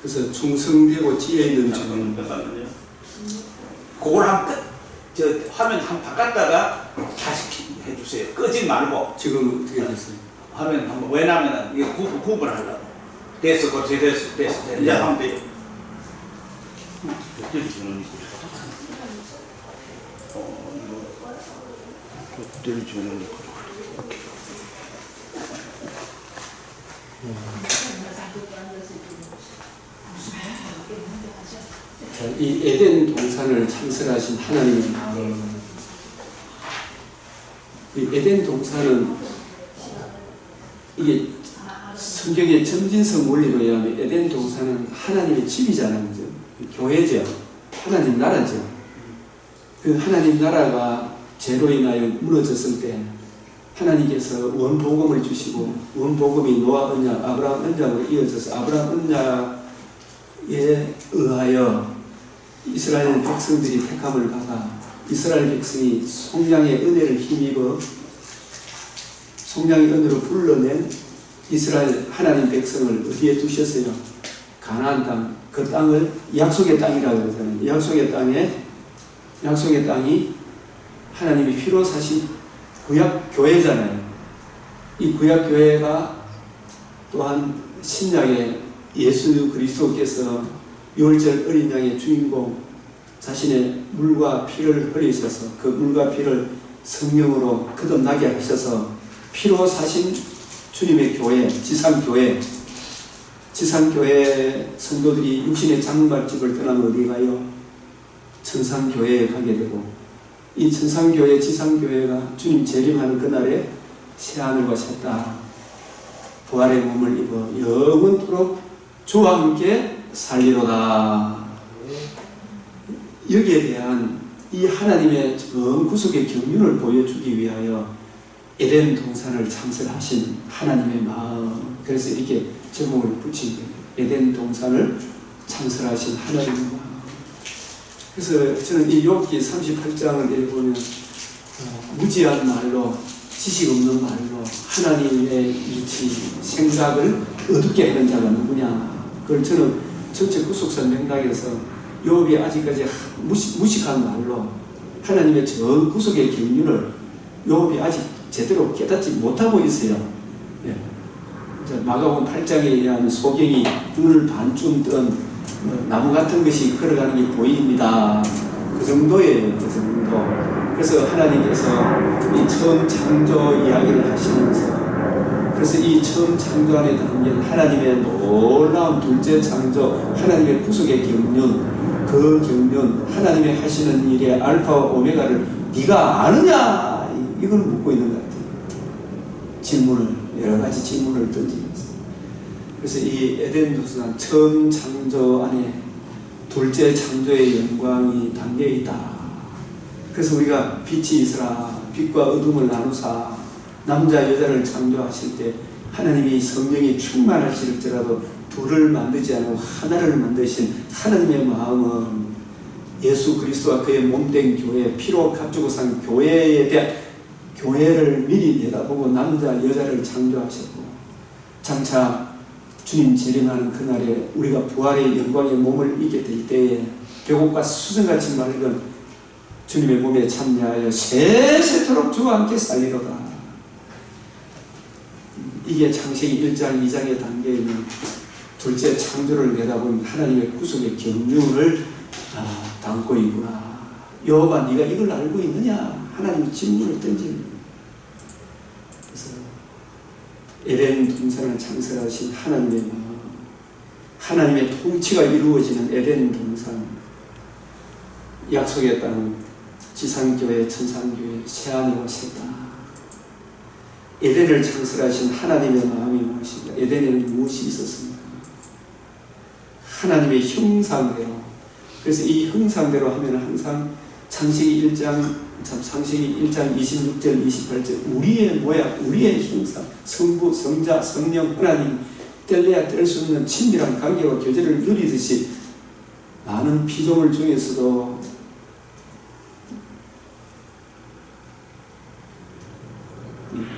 그래서 충성되고 지혜 있는 주님. 그걸 한번 저 화면 한번 바꿨다가 다시 해주세요. 끄지 말고. 지금 어떻게 됐어요? 화면 한번, 왜냐면은 이거 구분하려고. 됐어. 이제 하면 돼요. 자, 이 에덴 동산을 창설하신 하나님, 이 에덴 동산은 이게 성경의 점진성 원리로 의하면 에덴 동산은 하나님의 집이잖아요. 그죠? 교회죠. 하나님 나라죠. 그 하나님 나라가 죄로 인하여 무너졌을 때 하나님께서 원복음을 주시고, 원복음이 노아 언약, 아브라함 언약으로 이어져서 아브라함 언약에 의하여 이스라엘 백성들이 택함을 받아 이스라엘 백성이 속량의 은혜를 힘입어 속량의 은혜로 불러낸 이스라엘 하나님 백성을 어디에 두셨어요? 가나안 땅. 그 땅을 약속의 땅이라고 그러잖아요. 약속의 땅이 하나님이 피로 사신 구약 교회잖아요. 이 구약 교회가 또한 신약의 예수 그리스도께서 유월절 어린 양의 주인공 자신의 물과 피를 흘리셔서 그 물과 피를 성령으로 거듭나게 하셔서 피로 사신 주님의 교회, 지상교회 성도들이 육신의 장막집을 떠나면 어디 가요? 천상교회에 가게 되고, 이 천상교회, 지상교회가 주님 재림하는 그날에 새하늘과 새 땅, 부활의 몸을 입어 영원토록 주와 함께 살리로다. 여기에 대한 이 하나님의 구속의 경륜을 보여주기 위하여 에덴 동산을 창설하신 하나님의 마음, 그래서 이렇게 제목을 붙인 거예요. 에덴 동산을 창설하신 하나님의 마음. 그래서 저는 이 욥기 38장을 읽어보면 무지한 말로, 지식 없는 말로 하나님의 이치, 생각을 어둡게 하는 자가 누구냐. 그걸 저는 전체 구속산 명당에서 욥이 아직까지 무식한 말로 하나님의 전 구속의 경륜을 욥이 아직 제대로 깨닫지 못하고 있어요. 예. 마가복음 8장에 의하면 소경이 눈을 반쯤 뜬 나무 같은 것이 걸어가는 게 보입니다. 그 정도예요. 그 정도. 그래서 하나님께서 이 처음 창조 이야기를 하시면서, 그래서 이 처음 창조 안에 담긴 하나님의 놀라운 둘째 창조, 하나님의 구속의 경륜, 그 경륜, 하나님의 하시는 일의 알파와 오메가를 네가 아느냐? 이걸 묻고 있는 것 같아요. 질문을, 여러 가지 질문을 던지면서. 그래서 이 에덴 동산 처음 창조 안에 둘째 창조의 영광이 담겨 있다. 그래서 우리가 빛이 있으라, 빛과 어둠을 나누사, 남자 여자를 창조하실 때 하나님이 성령이 충만하실지라도 둘을 만들지 않고 하나를 만드신 하나님의 마음은 예수 그리스도와 그의 몸된 교회, 피로 값주고 산 교회에 대한 교회를 미리 내다보고 남자 여자를 창조하셨고, 장차 주님 재림하는 그날에 우리가 부활의 영광의 몸을 입게 될 때에 계곡과 수정같이 맑은 주님의 몸에 참여하여 세세토록 주와 함께 살리로다. 이게 창세기 1장 2장에 담겨있는 둘째 창조를 내다본 하나님의 구속의 경륜을 담고 있구나. 여호와 네가 이걸 알고 있느냐? 하나님의 질문을 던지는 거예요. 그래서 에덴 동산을 창설하신 하나님의 마음, 하나님의 통치가 이루어지는 에덴 동산, 약속의 땅, 지상교회, 천상교회, 새하늘과 새 땅, 에덴을 창설하신 하나님의 마음이 무엇입니까? 에덴에는 무엇이 있었습니까? 하나님의 형상대로. 그래서 이 형상대로 하면 항상 창세기 1장 26절 28절 우리의 모양, 우리의 형상, 성부, 성자, 성령, 하나님 뗄래야 뗄 수 없는 친밀한 관계와 교제를 누리듯이 많은 피조물 중에서도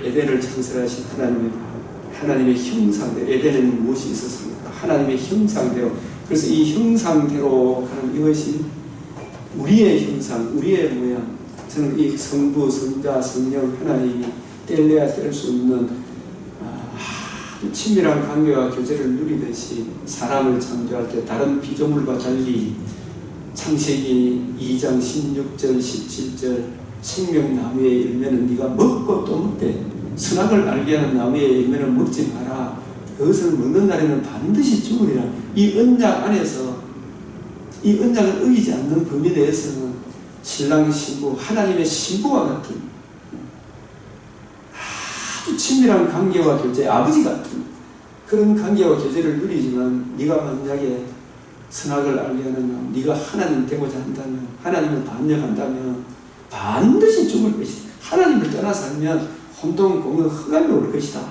에덴을 창설하신 하나님의 마음, 하나님의 형상대로 에덴에는 무엇이 있었습니까? 하나님의 형상대로. 그래서 이 형상대로 하는 이것이 우리의 형상, 우리의 모양. 저는 이 성부, 성자, 성령 하나님이 뗄래야 뗄 수 없는 아주 친밀한 관계와 교제를 누리듯이 사람을 창조할 때 다른 피조물과 달리 창세기 2장 16절 17절 생명나무의 열매는 네가 먹고 또 먹되 선악을 알게 하는 나무의 열매는 먹지 마라. 그것을 먹는 날에는 반드시 죽으리라. 이 언약 안에서 이 언약을 어기지 않는 범위에 대해서는 신랑 신부 하나님의 신부와 같은 아주 친밀한 관계와 교제, 아버지 같은 그런 관계와 교제를 누리지만 네가 만약에 선악을 알게 하는 네가 하나님 되고자 한다면 하나님을 반역한다면 반드시 죽을 것이다. 하나님을 떠나 살면 혼돈, 공허, 흑암이 올 것이다.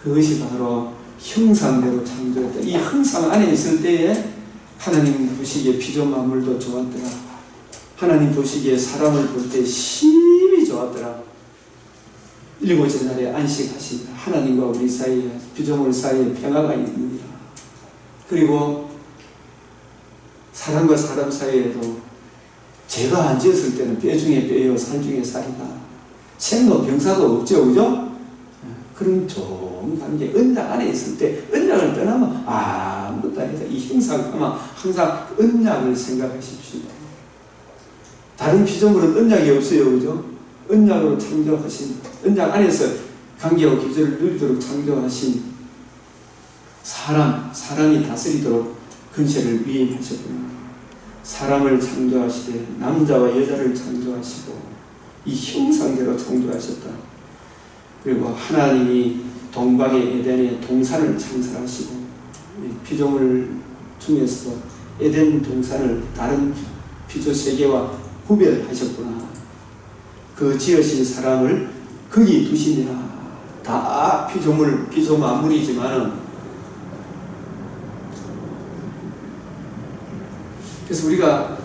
그것이 바로 형상대로 창조했다. 이 형상 안에 있을 때에 하나님 보시기에 피조 만물도 좋았더라. 하나님 보시기에 사람을 볼 때 심히 좋았더라. 일곱째 날에 안식하시니라. 하나님과 우리 사이에 피조물 사이에 평화가 있느니라. 그리고 사람과 사람 사이에도 죄가 안 지었을 때는 뼈 중에 뼈요 살 중에 살이다. 생도 병사도 없죠, 그죠? 그런 좋은 관계, 언약 안에 있을 때 언약을 떠나면 아무것도 아니다. 이 형상하면 항상 언약을 생각하십시오. 다른 피조물은 언약이 없어요, 그죠? 언약으로 창조하신, 언약 안에서 관계와 교제를 누리도록 창조하신 사람이 다스리도록 근세를 위임하셨구나. 사람을 창조하시되 남자와 여자를 창조하시고 이 형상대로 창조하셨다. 그리고 하나님이 동방의 에덴의 동산을 창설하시고 피조물 중에서 에덴 동산을 다른 피조 세계와 구별하셨구나. 그 지으신 사람을 거기 두시니라. 다 피조물, 피조 만물이지만은 그래서 우리가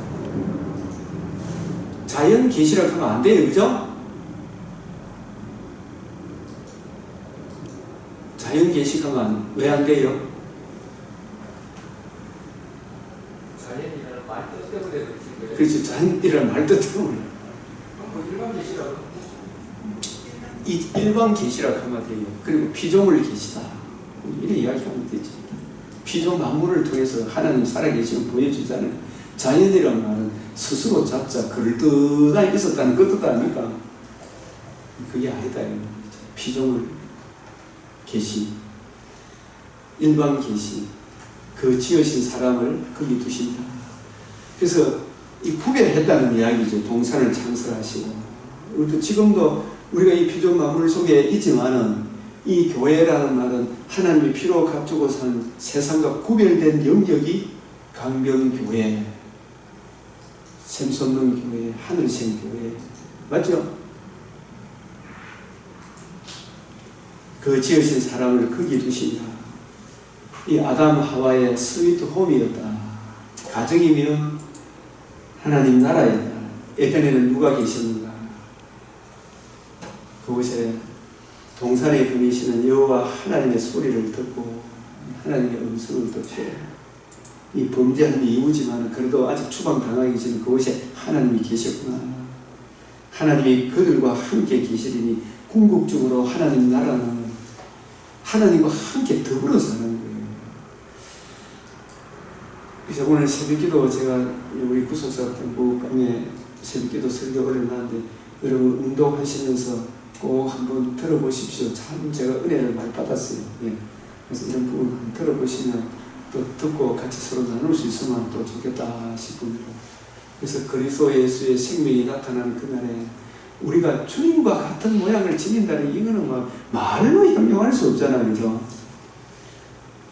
자연 계시라고 하면 안 돼요, 그죠? 자연 계시하면 왜 안 돼요? 자연이라는 말뜻 때문에 그렇지. 그렇죠. 자연이라는 말뜻 때문에. 뭐 일반 계시라고. 일반 계시라고 하면 돼요. 그리고 피조물 계시다. 이렇게 이야기하면 되지. 피조 만물을 통해서 하나님 살아계시면 보여주잖아요. 자연이란 말은 스스로 잡자 그럴듯하게 있었다는 그 뜻 아닙니까? 그게 아니다. 피조물 계시, 일반 계시, 그 지으신 사람을 거기 두신다. 그래서 이 구별했다는 이야기죠. 동산을 창설하시고. 우리도 지금도 우리가 이 피조 만물 속에 있지만은 이 교회라는 말은 하나님의 피로 갖추고 산 세상과 구별된 영역이 강변교회, 샘솟는 교회, 하늘생 교회, 맞죠? 그 지으신 사람을 거기 두시니라. 이 아담 하와의 스위트 홈이었다. 가정이면 하나님 나라였다. 에덴에는 누가 계셨는가? 그곳에 동산에 거니시는 여호와 하나님의 소리를 듣고 하나님의 음성을 듣고 이 범죄한 이유지만 그래도 아직 추방당하기 전에 그곳에 하나님이 계셨구나. 하나님이 그들과 함께 계시리니 궁극적으로 하나님 나라는 하나님과 함께 더불어 사는 거예요. 그래서 오늘 새벽기도 제가 우리 구속사 공부방에 새벽기도 설교 올려놨는데 여러분 운동하시면서 꼭 한번 들어보십시오. 참 제가 은혜를 많이 받았어요. 예. 그래서 이런 부분 한번 들어보시면 또 듣고 같이 서로 나눌 수 있으면 또 좋겠다 싶습니다. 그래서 그리스도 예수의 생명이 나타나는 그날에 우리가 주님과 같은 모양을 지닌다는 이거는 막 말로 형용할 수 없잖아요, 그죠?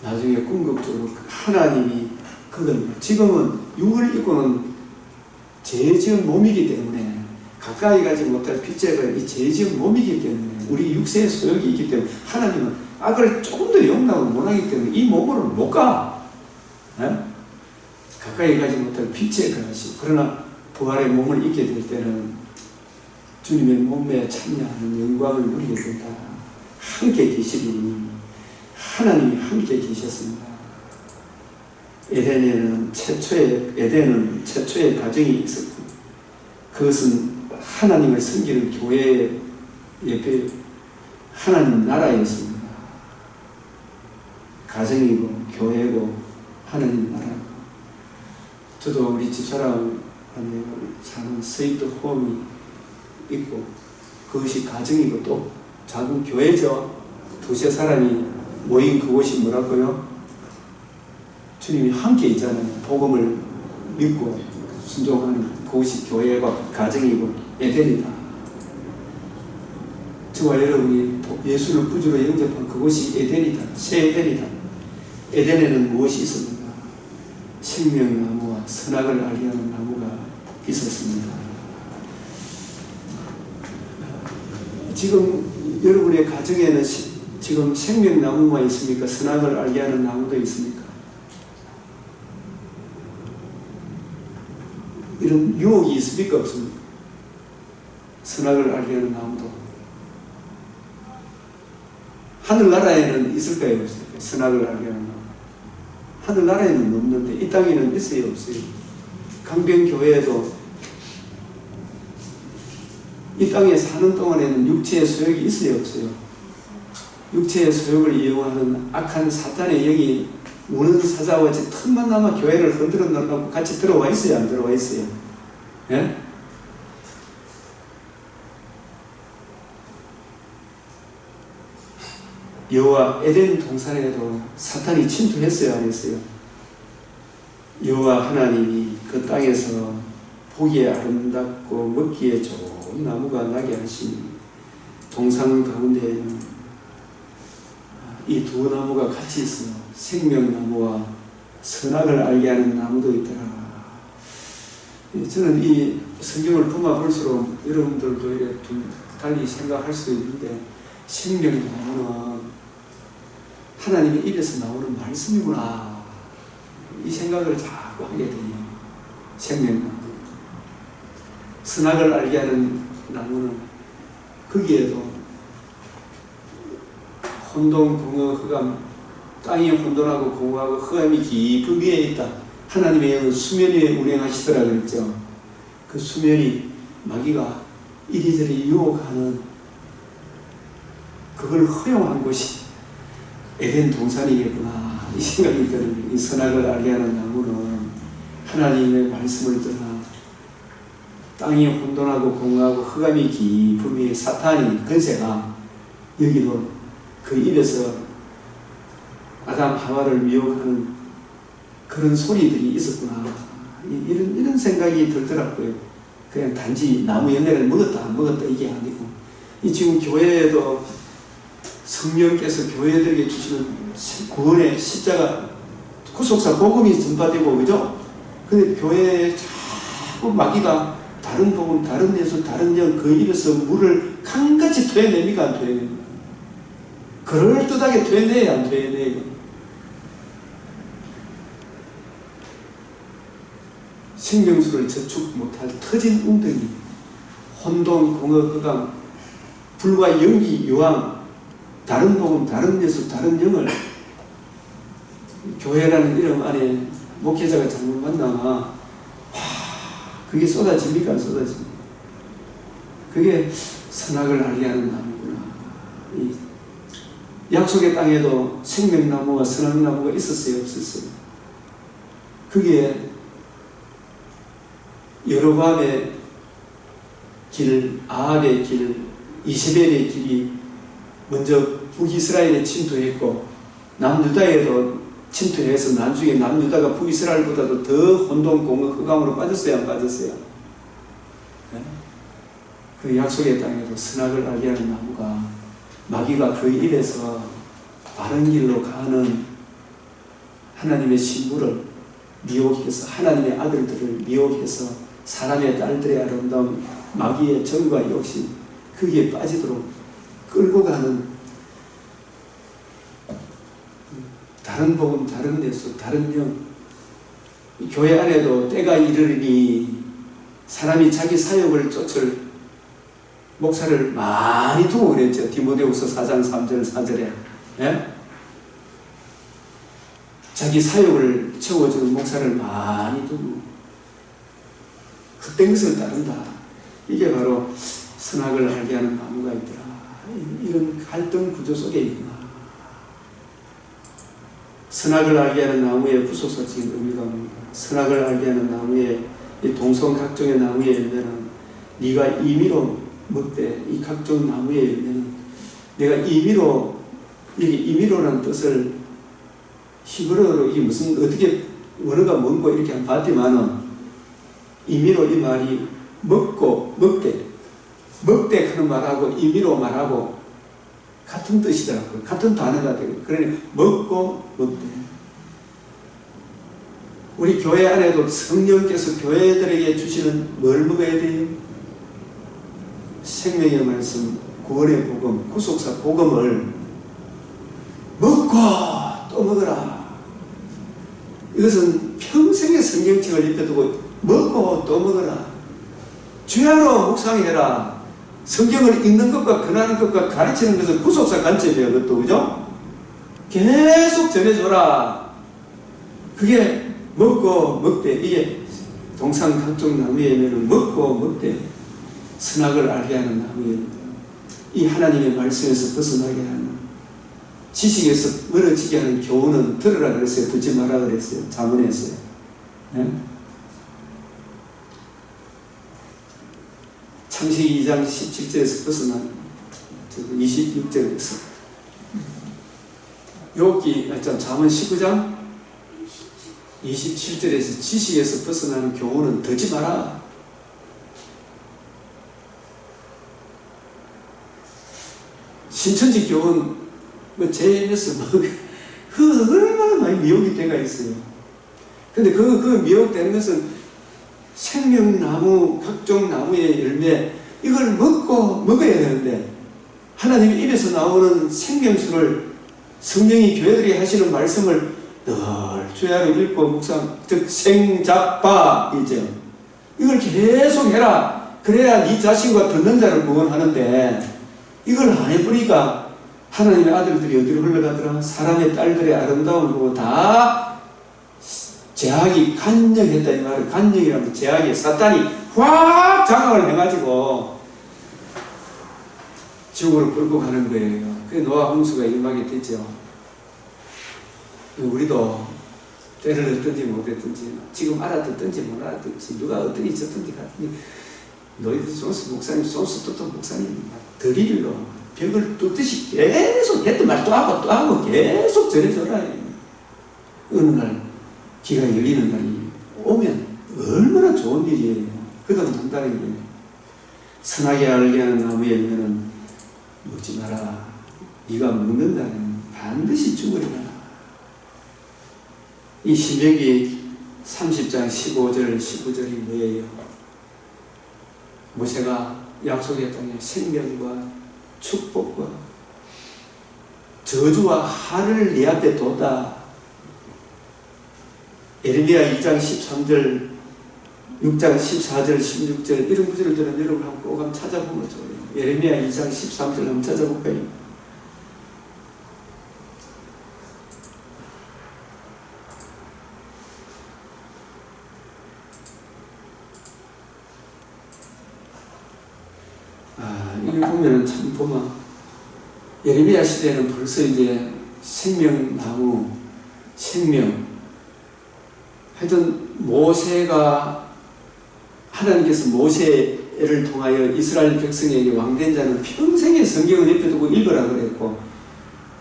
나중에 궁극적으로 하나님이 그걸 지금은 육을 입고는 죄 지은 몸이기 때문에 가까이 가지 못할 핏째가 이 죄 지은 몸이기 때문에 우리 육체의 소욕이 있기 때문에 하나님은 악을 조금 더 용납을 못하기 때문에 이 몸으로는 못 가. 네? 가까이 가지 못할 빛에 가시고 그러나 부활의 몸을 입게 될 때는 주님의 몸에 참여하는 영광을 누리게 된다. 함께 계시리니 하나님이 함께 계셨습니다. 에덴은 최초의 가정이 있었고 그것은 하나님을 섬기는 교회의 예배 하나님 나라였습니다. 가정이고 교회고 하나님 나라. 저도 우리 집사람 사는 스위트 홈이 있고 그것이 가정이고 또 작은 교회죠. 두세 사람이 모인 그곳이 뭐라고요? 주님이 함께 있잖아요. 복음을 믿고 순종하는 그것이 교회가 가정이고 에덴이다. 저와 여러분이 예수를 구주로 영접한 그것이 에덴이다. 새 에덴이다. 에덴에는 무엇이 있었는가? 생명나무와 선악을 알게 하는 나무가 있었습니다. 지금 여러분의 가정에는 지금 생명나무만 있습니까? 선악을 알게 하는 나무도 있습니까? 이런 유혹이 있습니까? 없습니까? 선악을 알게 하는 나무도. 하늘나라에는 있을까요? 없을까요? 선악을 알게 하는 나무. 하늘나라에는 없는데 이 땅에는 있어요? 없어요? 강변교회에도 이 땅에 사는 동안에는 육체의 소욕이 있어요? 없어요? 육체의 소욕을 이용하는 악한 사탄의 영이 우는 사자와 틈만 남아 교회를 흔들어 놓고 같이 들어와 있어요? 안 들어와 있어요? 예? 여호와 에덴 동산에도 사탄이 침투했어요? 안 했어요? 여호와 하나님이 그 땅에서 보기에 아름답고 먹기에 좋은 나무가 나게 하시니 동산 가운데에는 이 두 나무가 같이 있어 생명나무와 선악을 알게 하는 나무도 있더라. 저는 이 성경을 보면 볼수록 여러분들도 이렇게 달리 생각할 수 있는데 생명나무는 하나님의 입에서 나오는 말씀이구나 이 생각을 자꾸 하게 돼요. 생명나무. 선악을 알게 하는 나무는 거기에도 혼돈, 공허, 흑암, 땅이 혼돈하고 공허하고 흑암이 깊은 위에 있다. 하나님의 영은 수면 위에 운행하시더라 그랬죠. 그 수면이 마귀가 이리저리 유혹하는 그걸 허용한 곳이 에덴 동산이겠구나 이 생각이 드는 이 선악을 알게 하는 나무는 하나님의 말씀을 떠나 땅이 혼돈하고 공허하고 흑암이 깊은 위에 사탄이 근세가 여기도 그 입에서 아담 하와를 미혹하는 그런 소리들이 있었구나 이런 생각이 들더라고요. 그냥 단지 나무 열매를 먹었다 안 먹었다 이게 아니고 이 지금 교회에도 성령께서 교회들에게 주시는 구원의 십자가 구속사 복음이 전파되고 그죠? 근데 교회에 자꾸 마귀가 다른 복음, 다른 예수, 다른 영 그 입에서 물을 강같이 토해냅니까? 안 토해냅니까? 그럴듯하게 토해내야 안 토해내요? 생명수를 저축 못할 터진 웅덩이 혼돈, 공허, 흑암 불과 연기, 유황 다른 복음, 다른 예수, 다른 영을 교회라는 이름 안에 목회자가 잘못 만나면 그게 쏟아집니까? 안 쏟아집니까? 그게 선악을 알게 하는 나무구나. 이 약속의 땅에도 생명나무와 선악나무가 있었어요? 없었어요? 그게 여로보암의 길, 아합의 길, 이세벨의 길이 먼저 북이스라엘에 침투했고 남유다에도 침투해서 나중에 남유다가 북이스라엘보다도 더 혼돈, 공허, 흑암으로 빠졌어요? 안 빠졌어요? 네? 그 약속의 땅에도 선악을 알게 하는 나무가 마귀가 그 입에서 바른 길로 가는 하나님의 신부를 미혹해서 하나님의 아들들을 미혹해서 사람의 딸들의 아름다운 마귀의 정과 욕심 거기에 빠지도록 끌고 가는 다른 복음, 다른 예수, 다른 영 교회 안에도 때가 이르니 사람이 자기 사역을 쫓을 목사를 많이 두고 그랬죠. 디모데후서 4장 3절 4절에. 예? 자기 사역을 채워주는 목사를 많이 두고 그때 것을 따른다. 이게 바로 선악을 알게 하는 나무가 있더라. 이런 갈등 구조 속에 있구나. 선악을 알게 하는 나무의 부소서적인 의미가 뭡니까? 선악을 알게 하는 나무의 이 동성 각종의 나무의 열매는 네가 임의로 먹되 이 각종 나무의 열매는 내가 임의로 여기 임의로라는 뜻을 히브리어로 이게 무슨 어떻게 원어가 뭔고 이렇게 한번 봤더만은 임의로 이 말이 먹고 먹되 하는 말하고 임의로 말하고 같은 뜻이더라고요. 같은 단어가 되고 그러니 먹고 먹되 우리 교회 안에도 성령께서 교회들에게 주시는 뭘 먹어야 돼요? 생명의 말씀, 구원의 복음, 구속사 복음을 먹고 또 먹어라. 이것은 평생의 성경책을 입혀두고 먹고 또 먹어라. 주야로 묵상해라. 성경을 읽는 것과 권하는 것과 가르치는 것은 구속사 관점이에요. 그것도 그죠? 계속 전해줘라. 그게 먹고 먹되 이게 동상 각종 나무의 열매는 먹고 먹되 선악을 알게 하는 나무의 이 하나님의 말씀에서 벗어나게 하는 지식에서 멀어지게 하는 교훈은 들으라 그랬어요. 듣지 마라 그랬어요. 자문했어요. 네? 창세기 2장 17절에서 벗어난 26절에서 욥기 잠언 19장 27절에서 지식에서 벗어나는 교훈은 듣지 마라. 신천지 교훈 JMS 얼마나 많이 미혹이 돼가 있어요. 근데 그 미혹되는 것은 생명나무, 각종 나무의 열매, 이걸 먹어야 되는데, 하나님의 입에서 나오는 생명수를 성령이 교회들이 하시는 말씀을 늘 주야로 읽고 묵상, 즉 생잡바 이죠. 이걸 계속 해라. 그래야 네 자신과 듣는 자를 구원하는데 이걸 안 해보니까 하나님의 아들들이 어디로 흘러가더라? 사람의 딸들의 아름다움을 보고 다 제약이 간영했다 이 말은 간영이라면 제약이 사탄이 확 장악을 해가지고 지옥으로 끌고 가는 거예요. 그게 노아 홍수가 일어나게 됐죠. 우리도 때를 얻든지 못했든지 지금 알아듣든지 못 알아듣든지 누가 어떤지 저든지 같은지 너희들 존스 목사님 존스 또또 목사님 드릴로 벽을 뚫듯이 계속 했던 말 또 하고 계속 전해줘라. 어느 날 기가 열리는 날이 오면 얼마나 좋은 일이에요. 그동안 한다는 게 선하게 알게 하는 나무의 열매는 먹지 마라. 네가 먹는다면 반드시 죽으리라. 이 신명기 30장 15절 19절이 뭐예요? 모세가 약속의 땅에 생명과 축복과 저주와 화를 네 앞에 뒀다. 예레미야 2장 13절 6장 14절 16절 이런 구절을 들으면 여러분 꼭 한번 찾아보면 좋아요. 예레미야 2장 13절 한번 찾아볼까요? 이걸 보면은 참 보면 예레미야 시대는 벌써 이제 생명나무, 생명 하여튼 모세가 하나님께서 모세를 통하여 이스라엘 백성에게 왕된 자는 평생의 성경을 옆에 두고 읽으라 그랬고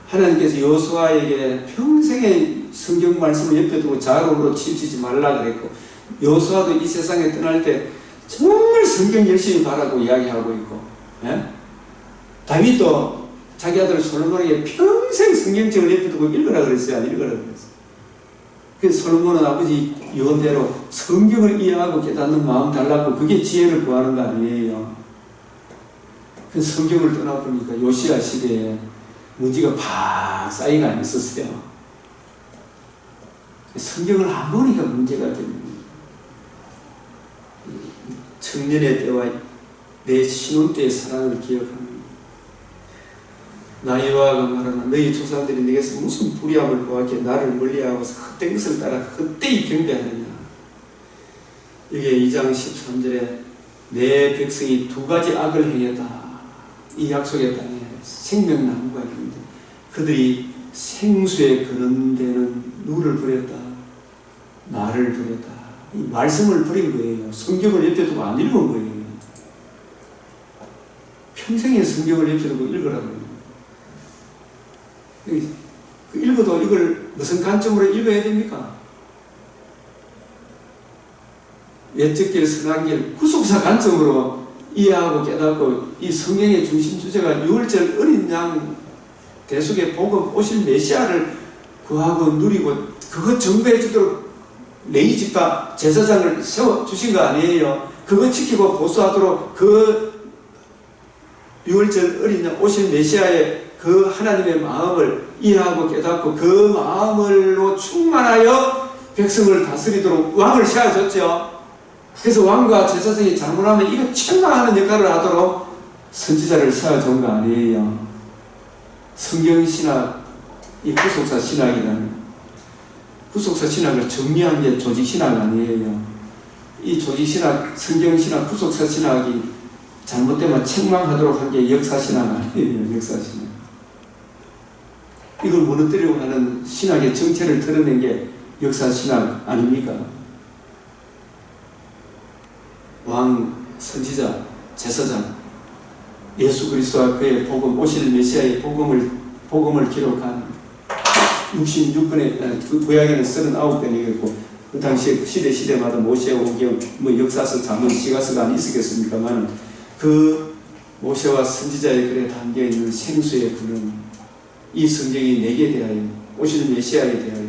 하나님께서 여호수아에게 평생의 성경 말씀을 옆에 두고 자로로 치우치지 말라 그랬고 여호수아도 이 세상에 떠날 때 정말 성경 열심히 봐라고 이야기하고 있고 예? 다윗도 자기 아들 솔로몬에게 평생 성경책을 옆에 두고 읽으라 그랬어요? 안 읽으라 그랬어요? 그래서 솔로몬은 아버지 유언대로 성경을 이해하고 깨닫는 마음 달라고 그게 지혜를 구하는 거 아니에요. 그 성경을 떠나보니까 요시야 시대에 문제가 팍 쌓이가 안 있었어요. 성경을 안 보니까 문제가 됩니다. 청년의 때와 내 신혼 때의 사랑을 기억합니다. 나이와가 말하나 너희 조상들이 내게서 무슨 불의함을 보았기에 나를 멀리하고서 헛된 것을 따라 헛되이 경배하느냐. 이게 2장 13절에 내 백성이 두 가지 악을 행했다. 이 약속의 땅에 생명나무가 있는데 그들이 생수에 거는 데는 누구를 버렸다? 나를 버렸다. 이 말씀을 버린 거예요. 성경을 옆에 두고 안 읽은 거예요. 평생에 성경을 옆에 두고 읽으라고요. 읽어도 이걸 무슨 관점으로 읽어야 됩니까? 외적 길, 선한 길, 구속사 관점으로 이해하고 깨닫고 이 성경의 중심 주제가 유월절 어린 양 대속의 복음 오실 메시아를 구하고 누리고 그것 정배해 주도록 레위지파 제사장을 세워주신 거 아니에요. 그거 지키고 보수하도록 그 유월절 어린 양 오실 메시아의 그 하나님의 마음을 이해하고 깨닫고 그 마음으로 충만하여 백성을 다스리도록 왕을 세워줬죠. 그래서 왕과 제사장이 잘못하면 이거 책망하는 역할을 하도록 선지자를 세워준 거 아니에요. 성경신학, 이 구속사 신학이라는 구속사 신학을 정리한 게 조직신학 아니에요. 이 조직신학, 성경신학, 구속사 신학이 잘못되면 책망하도록 한 게 역사신학 아니에요. 역사신학. 이걸 무너뜨리려고 하는 신학의 정체를 드러낸 게 역사신학 아닙니까? 왕, 선지자, 제사장, 예수 그리스도와 그의 복음, 오실 메시아의 복음을 기록한 66권의 그 구약에는 39권이 있고 그 당시에 시대마다 모세오경, 역사서, 잠언, 시가서가 안 있었겠습니까만 그 모세와 선지자의 글에 담겨있는 생수의 분은 이 성경이 내게 대하여 오실 메시아에 대하여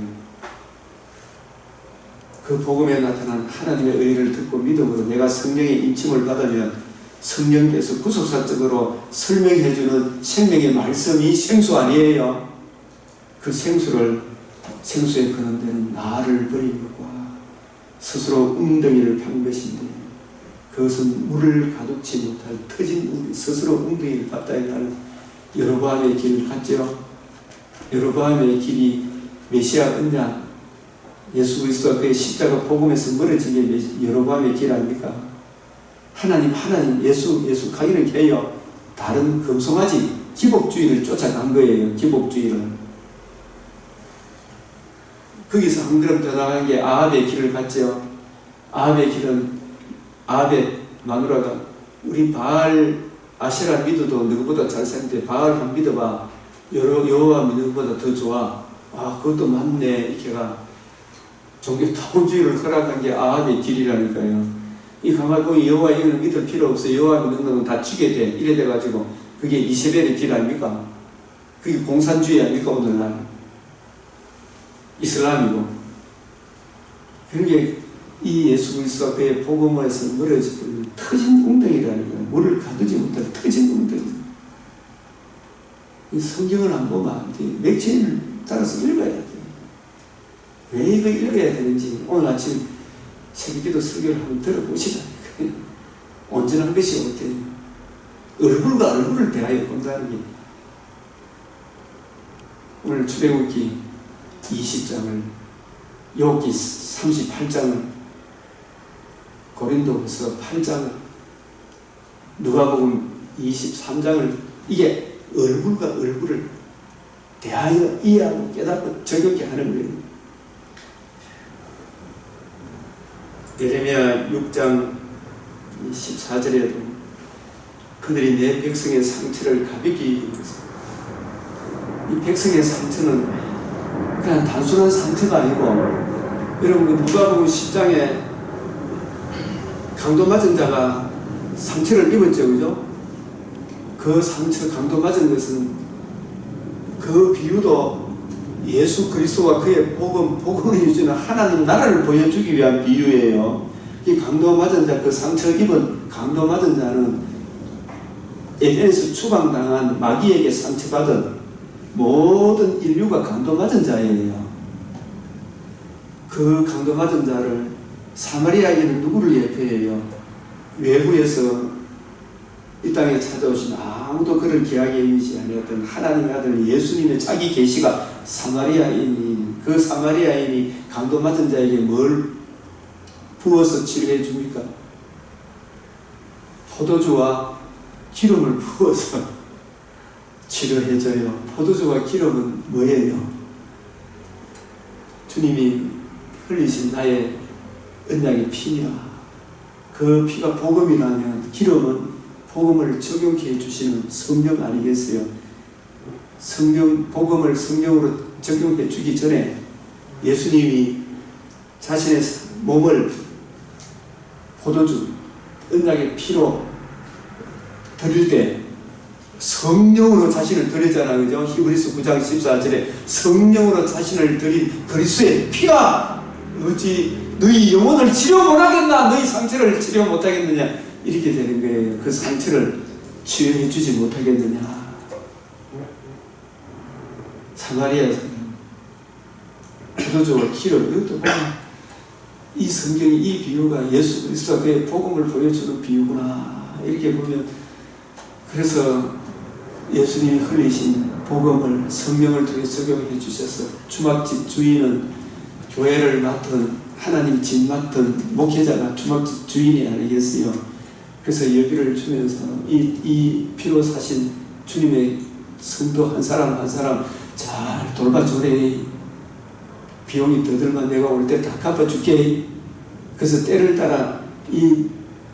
그 복음에 나타난 하나님의 의를 듣고 믿음으로 내가 성령의 임침을 받으면 성령께서 구속사적으로 설명해주는 생명의 말씀이 생수 아니에요. 그 생수에 거는 데는 나를 버린 것과 스스로 웅덩이를 판 것인데 그것은 물을 가득지 못할 터진 스스로 웅덩이를 받다에 따른 여로보암의 길을 갔죠. 여로보암의 길이 메시아 언약 예수 그리스도와 그의 십자가 복음에서 멀어진 게 여로보암의 길 아닙니까? 하나님 예수 가기는 해요. 다른 금송아지 기복주의를 쫓아간 거예요. 기복주의를. 거기서 한 걸음 더 나간 게 아합의 길을 갔죠. 아합의 길은 아합의 마누라가 우리 바알 아세라 믿어도 너보다 잘 사는데 바알 한 믿어봐. 여호와 믿는 것보다 더 좋아. 아 그것도 맞네. 이렇게가 종교 타원주의를 허락한 게 아합의 길이라니까요. 이 가만히 여호와 이거는 믿을 필요 없어. 여호와 믿는 건 다 죽게 돼. 이래 돼가지고 그게 이세벨의 길 아닙니까? 그게 공산주의 아닙니까? 오늘날 이슬람이고. 그러게 이 예수 그리스도와 그의 복음에서 멀어지고 터진 웅덩이라는 거예요. 물을 가두지 못할 터진 웅덩이. 이 성경을 안 보면 안 돼. 맥체인을 따라서 읽어야 돼. 왜 이거 읽어야 되는지 오늘 아침 새벽기도 설교를 한번 들어보시라니까요. 온전한 것이 어때요? 얼굴과 얼굴을 대하여 본다는 게 오늘 출애굽기 20장을 욥기 38장을 고린도후서 8장을 누가복음 23장을 이게 얼굴과 얼굴을 대하여 이해하고 깨닫고 적용케 하는 거예요. 예레미야 6장 14절에도 그들이 내 백성의 상처를 가볍게 여겼습니다. 이 백성의 상처는 그냥 단순한 상처가 아니고 여러분 누가복음 10장에 강도 맞은 자가 상처를 입었죠. 그죠? 그 상처 강도 맞은 것은 그 비유도 예수 그리스도와 그의 복음을 주시는 하나님 나라를 보여주기 위한 비유예요. 이 강도 맞은 자, 그 상처 입은 강도 맞은 자는 에덴에서 추방당한 마귀에게 상처받은 모든 인류가 강도 맞은 자예요. 그 강도 맞은 자를 사마리아인은 누구를 예표해요? 외부에서 이 땅에 찾아오신 아무도 그를 귀하게 여기지 아니었던 하나님의 아들 예수님의 자기 계시가 사마리아인이, 그 사마리아인이 강도 맞은 자에게 뭘 부어서 치료해 줍니까? 포도주와 기름을 부어서 치료해줘요. 포도주와 기름은 뭐예요? 주님이 흘리신 나의 언약의 피니라. 그 피가 복음이라면 기름은 복음을 적용해 해주시는 성령 아니겠어요? 성령, 복음을 성령으로 적용해 주기 전에 예수님이 자신의 몸을 포도주, 언약의 피로 드릴 때 성령으로 자신을 드렸잖아요. 그죠? 히브리서 9장 14절에 성령으로 자신을 드린 그리스도의 피가 어찌 너희 영혼을 치료 못하겠나? 너희 상처를 치료 못하겠느냐? 이렇게 되는 거예요. 그 상처를 치료해 주지 못하겠느냐? 사마리아에서 포도주와 기름, 이것도 보면 이 성경이, 이 비유가 예수 그리스도가 그의 복음을 보여주는 비유구나 이렇게 보면, 그래서 예수님이 흘리신 복음을 성령을 통해 적용해 주셔서 주막집 주인은 교회를 맡은 하나님 집 맡은 목회자가 주막집 주인이 아니겠어요. 그래서 여기를 주면서 이 피로 사신 주님의 성도 한 사람 한 사람 잘 돌봐주래. 비용이 더 들면 내가 올 때 다 갚아줄게. 그래서 때를 따라 이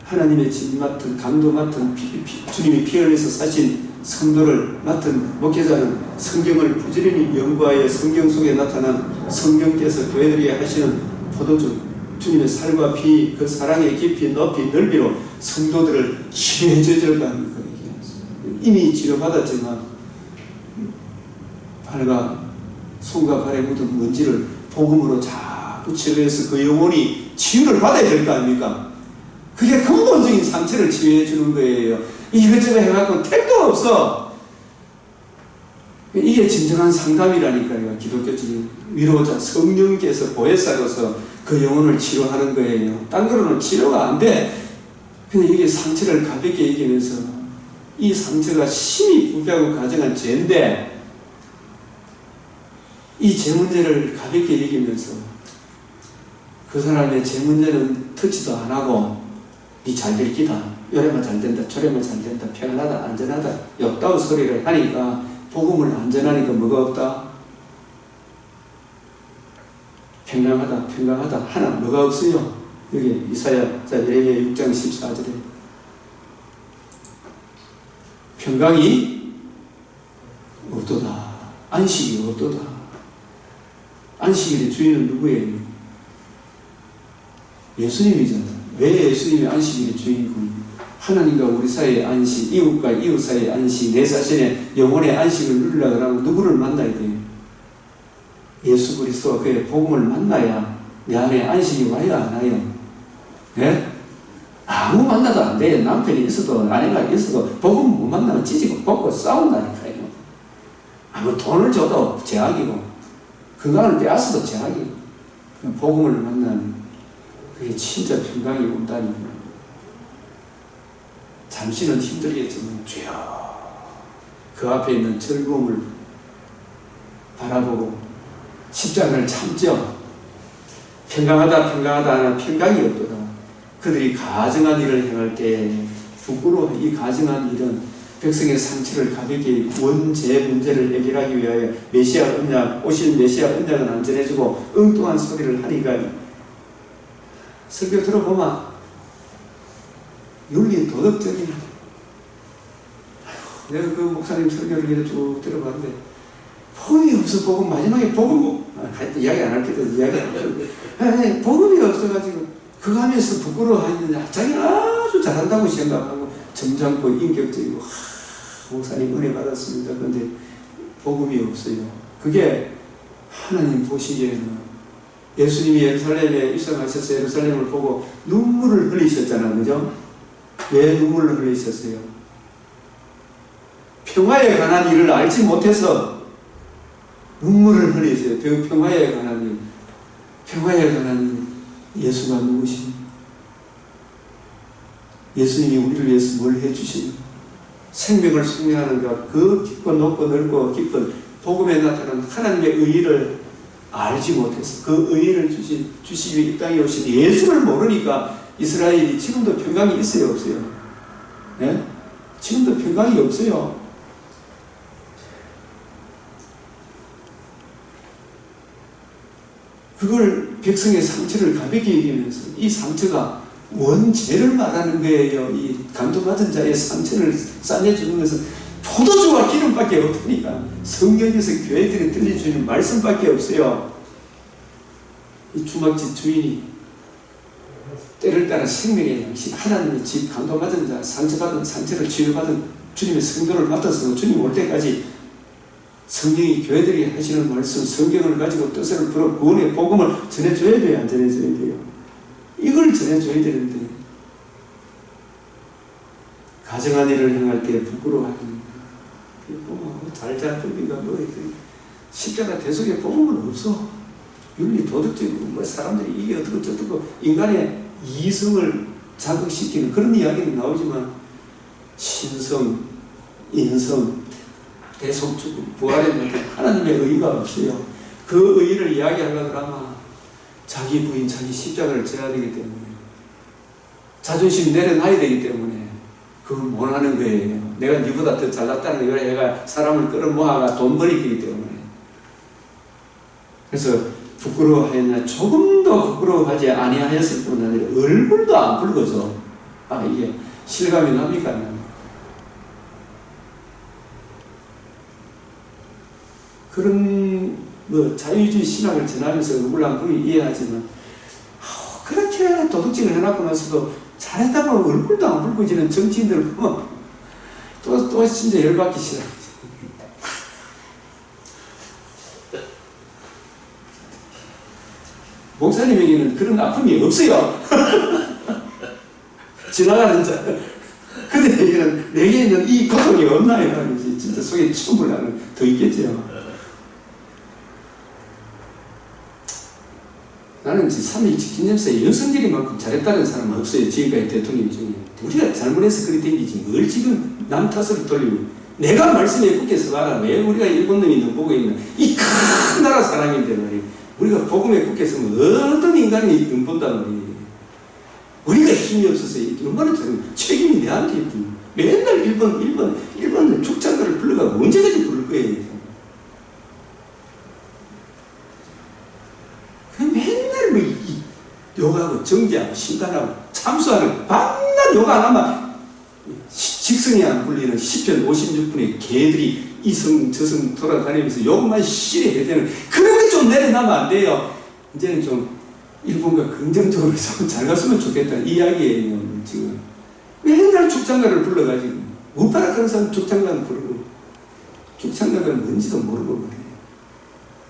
하나님의 집 맡은 강도 맡은 주님이 피 흘려서 사신 성도를 맡은 목회자는 성경을 부지런히 연구하여 성경 속에 나타난 성경께서 교회들에게 하시는 포도주 주님의 살과 피, 그 사랑의 깊이 높이 넓이로 성도들을 치료해 줘가는 거예요. 이미 치료받았지만 발과 손과 발에 묻은 먼지를 복음으로 자꾸 치료해서 그 영혼이 치유를 받아야 될 거 아닙니까? 그게 근본적인 상처를 치유해 주는 거예요. 이것저것 해갖고 택도 없어. 이게 진정한 상담이라니까요. 기독교적인 위로자 성령께서 보혜사로서 그 영혼을 치료하는 거예요. 딴 거로는 치료가 안 돼. 근데 이게 상처를 가볍게 이기면서 이 상처가 심히 부패하고 가정한 죄인데 이 죄 문제를 가볍게 이기면서 그 사람의 죄 문제는 터치도 안 하고 니 잘 될 기다. 요래만 잘 된다. 저래만 잘 된다. 평안하다. 안전하다. 없다고 소리를 하니까 복음을 안전하니까 뭐가 없다? 평강하다. 평강하다. 하나 뭐가 없어요? 여기 이사야 예레미야 6장 14절에 평강이 없도다. 안식이 없도다. 안식일의 주인은 누구예요? 예수님이잖아요. 왜 예수님이 안식일의 주인공? 하나님과 우리 사이의 안식, 이웃과 이웃 사이의 안식, 내 자신의 영혼의 안식을 누리려고 하면 누구를 만나야 돼요? 예수 그리스도와 그의 복음을 만나야 내 안에 안식이 와야 안 와요? 예? 아무 만나도 안 돼. 남편이 있어도 아내가 있어도 복음 못 만나면 찢고 벗고 싸운다니까요. 아무 돈을 줘도 제약이고 건강을 빼앗아도 제약이고 복음을 만나면 그게 진짜 평강이 온다니까요. 잠시는 힘들겠지만 주여 그 앞에 있는 즐거움을 바라보고 십자가를 참죠. 평강하다 평강하다 하나 평강이 없도다. 그들이 가증한 일을 행할 때 부끄러워. 이 가증한 일은 백성의 상처를 가볍게 원죄 문제를 해결하기 위하여 메시아 언약, 오실 메시아 언약은 안전해주고 엉뚱한 소리를 하니까 설교 들어보면 윤리 도덕적인 내가 그 목사님 설교를 이렇게 쭉 들어봤는데 복음이 없어. 복음 마지막에 복음 하여튼 이야기 안 할 때도 이야기 안 하는데 복음이 없어가지고 그거 하면서 부끄러워하는데 자기는 아주 잘한다고 생각하고 점잖고 인격적이고 목사님 은혜 받았습니다. 그런데 복음이 없어요. 그게 하나님 보시기에는 예수님이 예루살렘에 입성하셔서 예루살렘을 보고 눈물을 흘리셨잖아요. 그죠? 왜 눈물을 흘리셨어요? 평화에 관한 일을 알지 못해서 눈물을 흘리세요. 평화에 관한 일. 평화에 관한 일. 예수가 누구십니까? 예수님이 우리를 위해서 뭘 해주십니까? 생명을 숙명하는 것, 그 깊고 높고 넓고 깊은 복음에 나타난 하나님의 의의를 알지 못해서 그 의의를 주시기 위해 이 땅에 오신 예수를 모르니까 이스라엘이 지금도 평강이 있어요, 없어요? 네? 지금도 평강이 없어요. 그걸 백성의 상처를 가볍게 여기면서 이 상처가 원죄를 말하는 거예요. 이 감동받은 자의 상처를 싸내주는 것은 포도주와 기름밖에 없으니까 성경에서 교회들이 들려주는 말씀밖에 없어요. 이 주막집 주인이 때를 따라 생명의 양식, 하나님의 집, 감동받은 자, 상처를 치유받은 주님의 성도를 맡아서 주님 올 때까지 성경이 교회들이 하시는 말씀, 성경을 가지고 뜻을 풀어 구원의 복음을 전해줘야 돼요, 안 전해줘야 돼요? 이걸 전해줘야 되는데 가정한 일을 행할 때 부끄러워하는 잘잘 부비가 뭐 십자가 대속에 복음은 없어. 윤리 도덕적으로 뭐 사람들이 이게 어떻고 저떻고 인간의 이성을 자극시키는 그런 이야기는 나오지만 신성, 인성, 대속주금, 부활의 모든 하나님의 의의가 없어요. 그 의의를 이야기하려고 하면 자기 부인, 자기 십자가를 져야 되기 때문에 자존심 내려놔야 되기 때문에 그걸 못하는 거예요. 내가 니보다 더 잘났다는 거야. 얘가 사람을 끌어모아가 돈 벌이기 때문에. 그래서 부끄러워하였나 조금도 부끄러워하지 아니하였을 뿐 아니라 얼굴도 안 붉어져. 아, 이게 실감이 납니까? 안 납니까? 그런 뭐 자유주의 신학을 전하면서 얼굴 안 붉게 이해하지만 그렇게 도덕질을 해놓고 나서도 잘했다고 얼굴도 안 붉어지는 정치인들 보면 또 진짜 열받기 싫어. 목사님에게는 그런 아픔이 없어요. 지나가는 자. 그들에게는 내게는 이 고통이 없나요? 진짜 속에 춤을 나는 더 있겠죠. 나는 3.17 기념사에 윤석열이만큼 잘했다는 사람은 없어요. 지금까지 대통령 중에. 우리가 잘못해서 그리 댕기지 뭘 지금 남 탓으로 돌리고. 내가 말씀에 국회에서 봐라. 왜 우리가 일본 놈이 넘보고 있는 이 큰 나라 사랑인데 말이에요. 우리가 복음의 국회에서 어떤 인간이 넘본단 말이에요. 우리가 힘이 없어서 얼마나 책임이 내한테 있지. 맨날 일본 축장가를 불러가고 언제까지 부를 거예요. 맨날 뭐 욕하고 정지하고 심판하고 참수하는 밤낮 욕 안 하면 직성이 안 풀리는 시편 56분의 개들이 이성 저성 돌아다니면서 욕만 실해야 되는 그런 게 좀 내려놔면 안 돼요. 이제는 좀 일본과 긍정적으로 좀 잘 갔으면 좋겠다 이야기예요. 지금 맨날 죽장가를 불러가지고 우파라 그런 사람 죽장가는 부르고 죽장가가 뭔지도 모르고 그래요.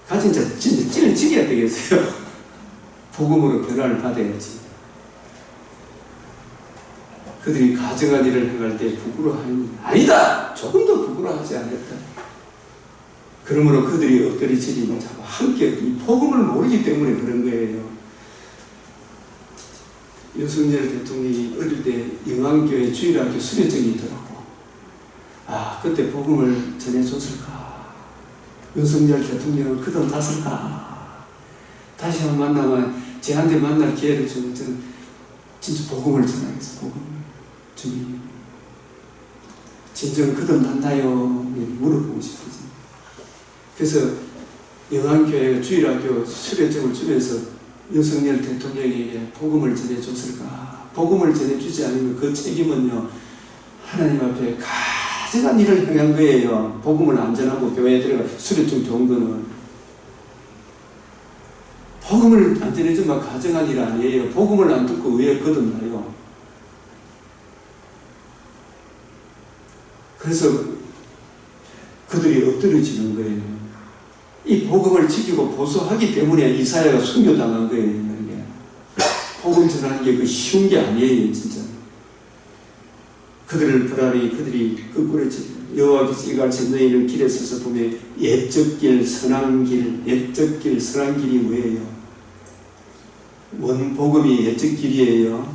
가진 자 진짜 찔을 지겨야 되겠어요. 복음으로 변화를 받아야지. 그들이 가정한 일을 행할 때 부끄러워하니 아니다! 조금도 부끄러워하지 않았다. 그러므로 그들이 엎드리지는 자와 함께 이 복음을 모르기 때문에 그런 거예요. 윤석열 대통령이 어릴 때 영암교회 주일학교 수료증이 있더라고. 아, 그때 복음을 전해줬을까? 윤석열 대통령을 그돈 땄을까? 다시 한번 만나면 쟤한테 만날 기회를 주면 저는 진짜 복음을 전하겠어. 복음을. 주님, 진정 그돈 단다요? 물어보고 싶어서. 그래서 영암교회가 주일학교 수료증을 주면서 윤석열 대통령에게 복음을 전해줬을까? 복음을 전해주지 않으면 그 책임은요, 하나님 앞에 가증한 일을 행한 거예요. 복음을 안 전하고 교회에 들어가 수료증 좋은 거는. 복음을 안 전해주면 가증한 일 아니에요. 복음을 안 듣고 왜 거듭나요? 그래서 그들이 엎드려지는 거예요. 이 복음을 지키고 보수하기 때문에 이사야가 순교당한 거예요. 이게. 복음 전하는 게 그 쉬운 게 아니에요, 진짜. 그들을 보라니 그들이 거꾸로지. 여호와께서 이같이 너희를 길에 서서 보면 옛적 길, 선한 길, 옛적 길, 선한 길이 뭐예요? 원복음이 옛적 길이에요.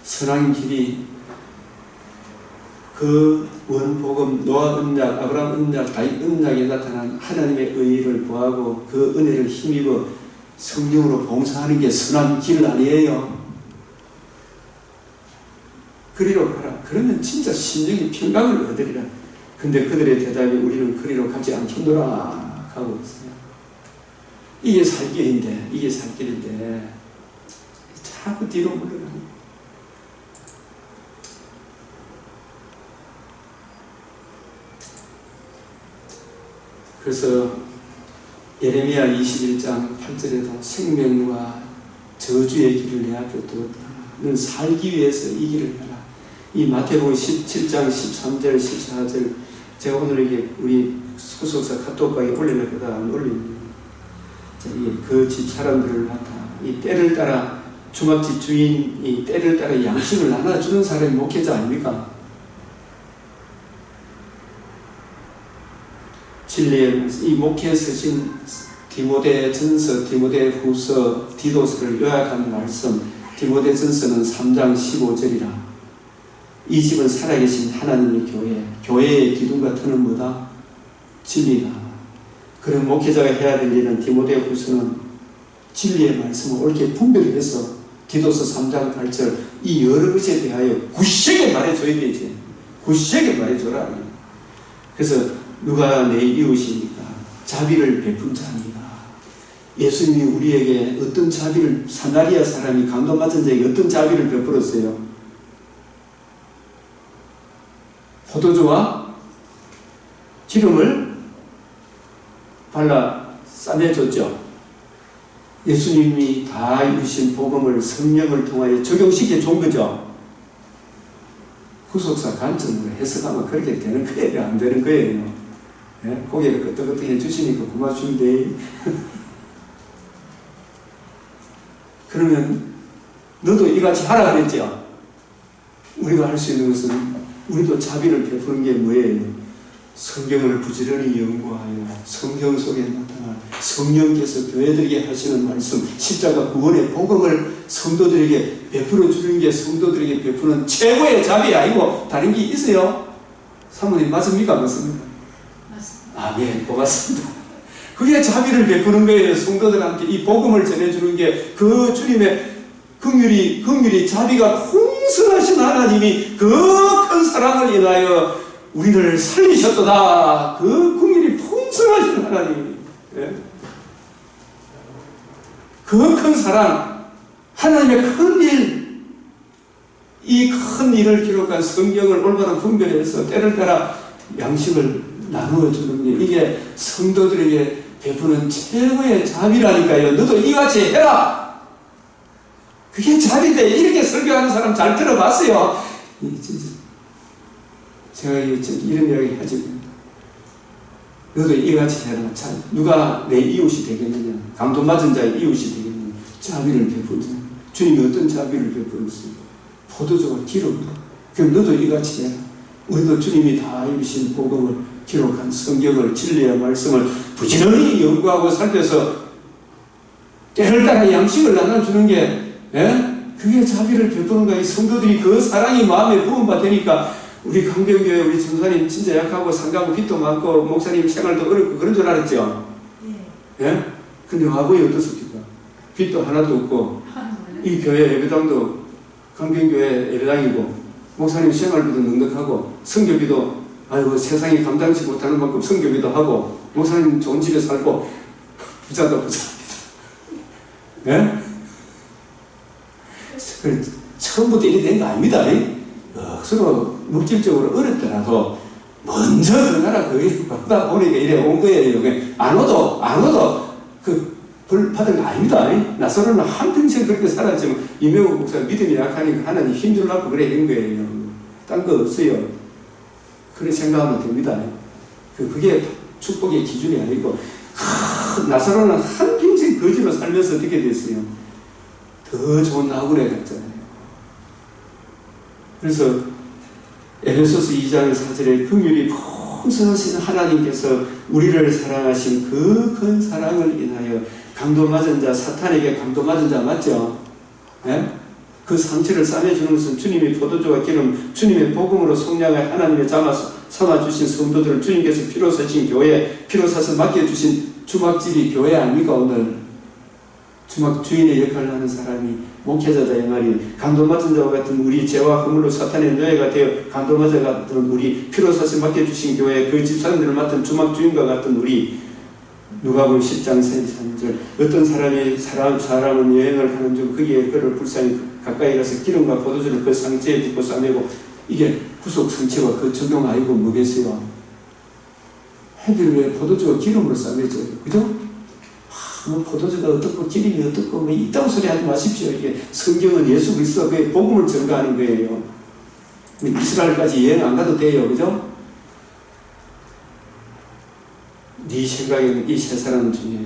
선한 길이 그 원복음, 노아 언약, 아브라함 언약, 다윗 언약에 나타난 하나님의 의를 구하고 그 은혜를 힘입어 성령으로 봉사하는 게 선한 길 아니에요. 그리로 가라. 그러면 진짜 심령이 평강을 얻으리라. 근데 그들의 대답이 우리는 그리로 가지 않겠노라 하고 있어요. 이게 살 길인데, 이게 살 길인데 자꾸 뒤로 물러가요. 그래서 예레미야 21장 8절에도 생명과 저주의 길을 내 앞에 두었다. 너는 살기 위해서 이 길을 가라. 이 마태복음 17장 13절 14절 제가 오늘 이게 우리 후속사 카톡방에 올리려다가 안 올립니다. 그 집 사람들을 갖다 이 때를 따라 주막집 주인이 때를 따라 양식을 나눠주는 사람이 목회자 아닙니까? 진리의 이 목회에 쓰신 디모데전서, 디모데후서, 디도서를 요약한 말씀, 디모데전서는 3장 15절이라. 이 집은 살아계신 하나님의 교회, 교회의 기둥과 터는 뭐다? 진리다. 그런 목회자가 해야 될 일은 디모데후서는 진리의 말씀을 옳게 분별해서 디도서 3장 8절 이 여러 것에 대하여 구시하게 말해줘야 되지. 구시하게 말해줘라. 그래서 누가 내 이웃이니까 자비를 베푼 자입니다. 예수님이 우리에게 어떤 자비를, 사마리아 사람이 강도 맞은 자에게 어떤 자비를 베풀었어요? 포도주와 기름을 발라 싸매줬죠. 예수님이 다 이루신 복음을 성령을 통하여 적용시켜 준 거죠. 후속사 관점으로 해석하면 그렇게 되는 거예요? 안 되는 거예요? 예? 고개를 끄덕끄덕 해주시니까 고맙습니다. 그러면 너도 이같이 하라 그랬죠? 우리가 할 수 있는 것은 우리도 자비를 베푸는 게 뭐예요? 성경을 부지런히 연구하여 성경 속에 나타난 성령께서 교회들에게 하시는 말씀, 십자가 구원의 복음을 성도들에게 베풀어 주는 게 성도들에게 베푸는 최고의 자비 아니고 다른 게 있어요? 사모님 맞습니까? 맞습니까? 맞습니다. 아멘. 고맙습니다. 그게 자비를 베푸는 거예요. 성도들한테 이 복음을 전해주는 게 그 주님의 긍휼이 자비가 풍성하신 하나님이 그 큰 사랑을 인하여 우리를 살리셨도다. 그 긍휼이 풍성하신 하나님이. 예? 그 큰 사랑, 하나님의 큰 일, 이 큰 일을 기록한 성경을 올바로 분별해서 때를 따라 양식을 나누어 주는 게 이게 성도들에게 베푸는 최고의 자비라니까요. 너도 이같이 해라. 그게 자비인데 이렇게 설교하는 사람 잘 들어봤어요. 제가 이런 이야기 하지. 너도 이같이 해라. 누가 내 이웃이 되겠느냐? 강도 맞은 자의 이웃이 되겠느냐? 자비를 베푸자. 주님이 어떤 자비를 베풀었어요? 포도주와 기름. 그럼 너도 이같이 해라. 우리도 주님이 다 이루신 복음을 기록한 성경을, 진리의 말씀을 부지런히 연구하고 살펴서 때를 따라 양식을 나눠주는 게, 예? 그게 자비를 베푸는 거야. 성도들이 그 사랑이 마음에 부음받으니까 우리 강병교회 우리 전사님 진짜 약하고 상가고 빚도 많고 목사님 생활도 어렵고 그런 줄 알았죠? 예? 근데 와보니 어떻습니까? 빚도 하나도 없고 이 교회 예배당도 강병교회 예배당이고 목사님 생활비도 넉넉하고 성교비도 아이고 세상이 감당치 못하는 만큼 성교비도 하고 목사님 좋은 집에 살고 부자다 부자입니다. 예? 처음부터 이렇게 된 거 아닙니다. 서로 물질적으로 어렵더라도 먼저 그 나라 거기 받다 보니까 이래 온 거예요. 안 오도 벌 받은 거 아닙니다. 나서로는 한평생 그렇게 살았지만 이명호 목사 믿음이 약하니까 하나님 힘주려고 그래 된 거예요. 딴 거 없어요. 그렇게 생각하면 됩니다. 그게 축복의 기준이 아니고 나사로는 한평생 거지로 살면서 어떻게 됐어요? 더 좋은 나그네 갔잖아요. 그래서 에베소서 2장 4절에 긍휼이 풍성하신 하나님께서 우리를 사랑하신 그 큰 사랑을 인하여 강도 맞은 자, 사탄에게 강도 맞은 자 맞죠? 예? 그 상처를 싸매주는 것은 주님의 포도주와 기름, 주님의 복음으로 속량을 하나님의 삼아주신 성도들을 주님께서 피로 사신 교회, 피로 사서 맡겨주신 주막집이 교회 아닙니까? 오늘 주막 주인의 역할을 하는 사람이 목회자다 이 말이. 강도맞은 자와 같은 우리 죄와 허물로 사탄의 노예가 되어 강도맞은 자 같은 우리, 피로 사서 맡겨주신 교회, 그 집사람들을 맡은 주막 주인과 같은 우리. 누가복음 10장 33절. 어떤 사람은 여행을 하는 중 거기에 그를 불쌍히 가까이 가서 기름과 포도주를 그 상처에 붓고 싸매고. 이게 구속 상처와 그 적용 아니고 뭐겠어요? 하필 왜 포도주가 기름으로 싸매죠? 그죠? 뭐 포도주가 어떻고 기름이 어떻고 뭐 이딴 소리 하지 마십시오. 이게 성경은 예수 그리스도 그 복음을 증거하는 거예요. 이스라엘까지 여행 안 가도 돼요. 그죠? 네 생각에는 이 세 사람 중에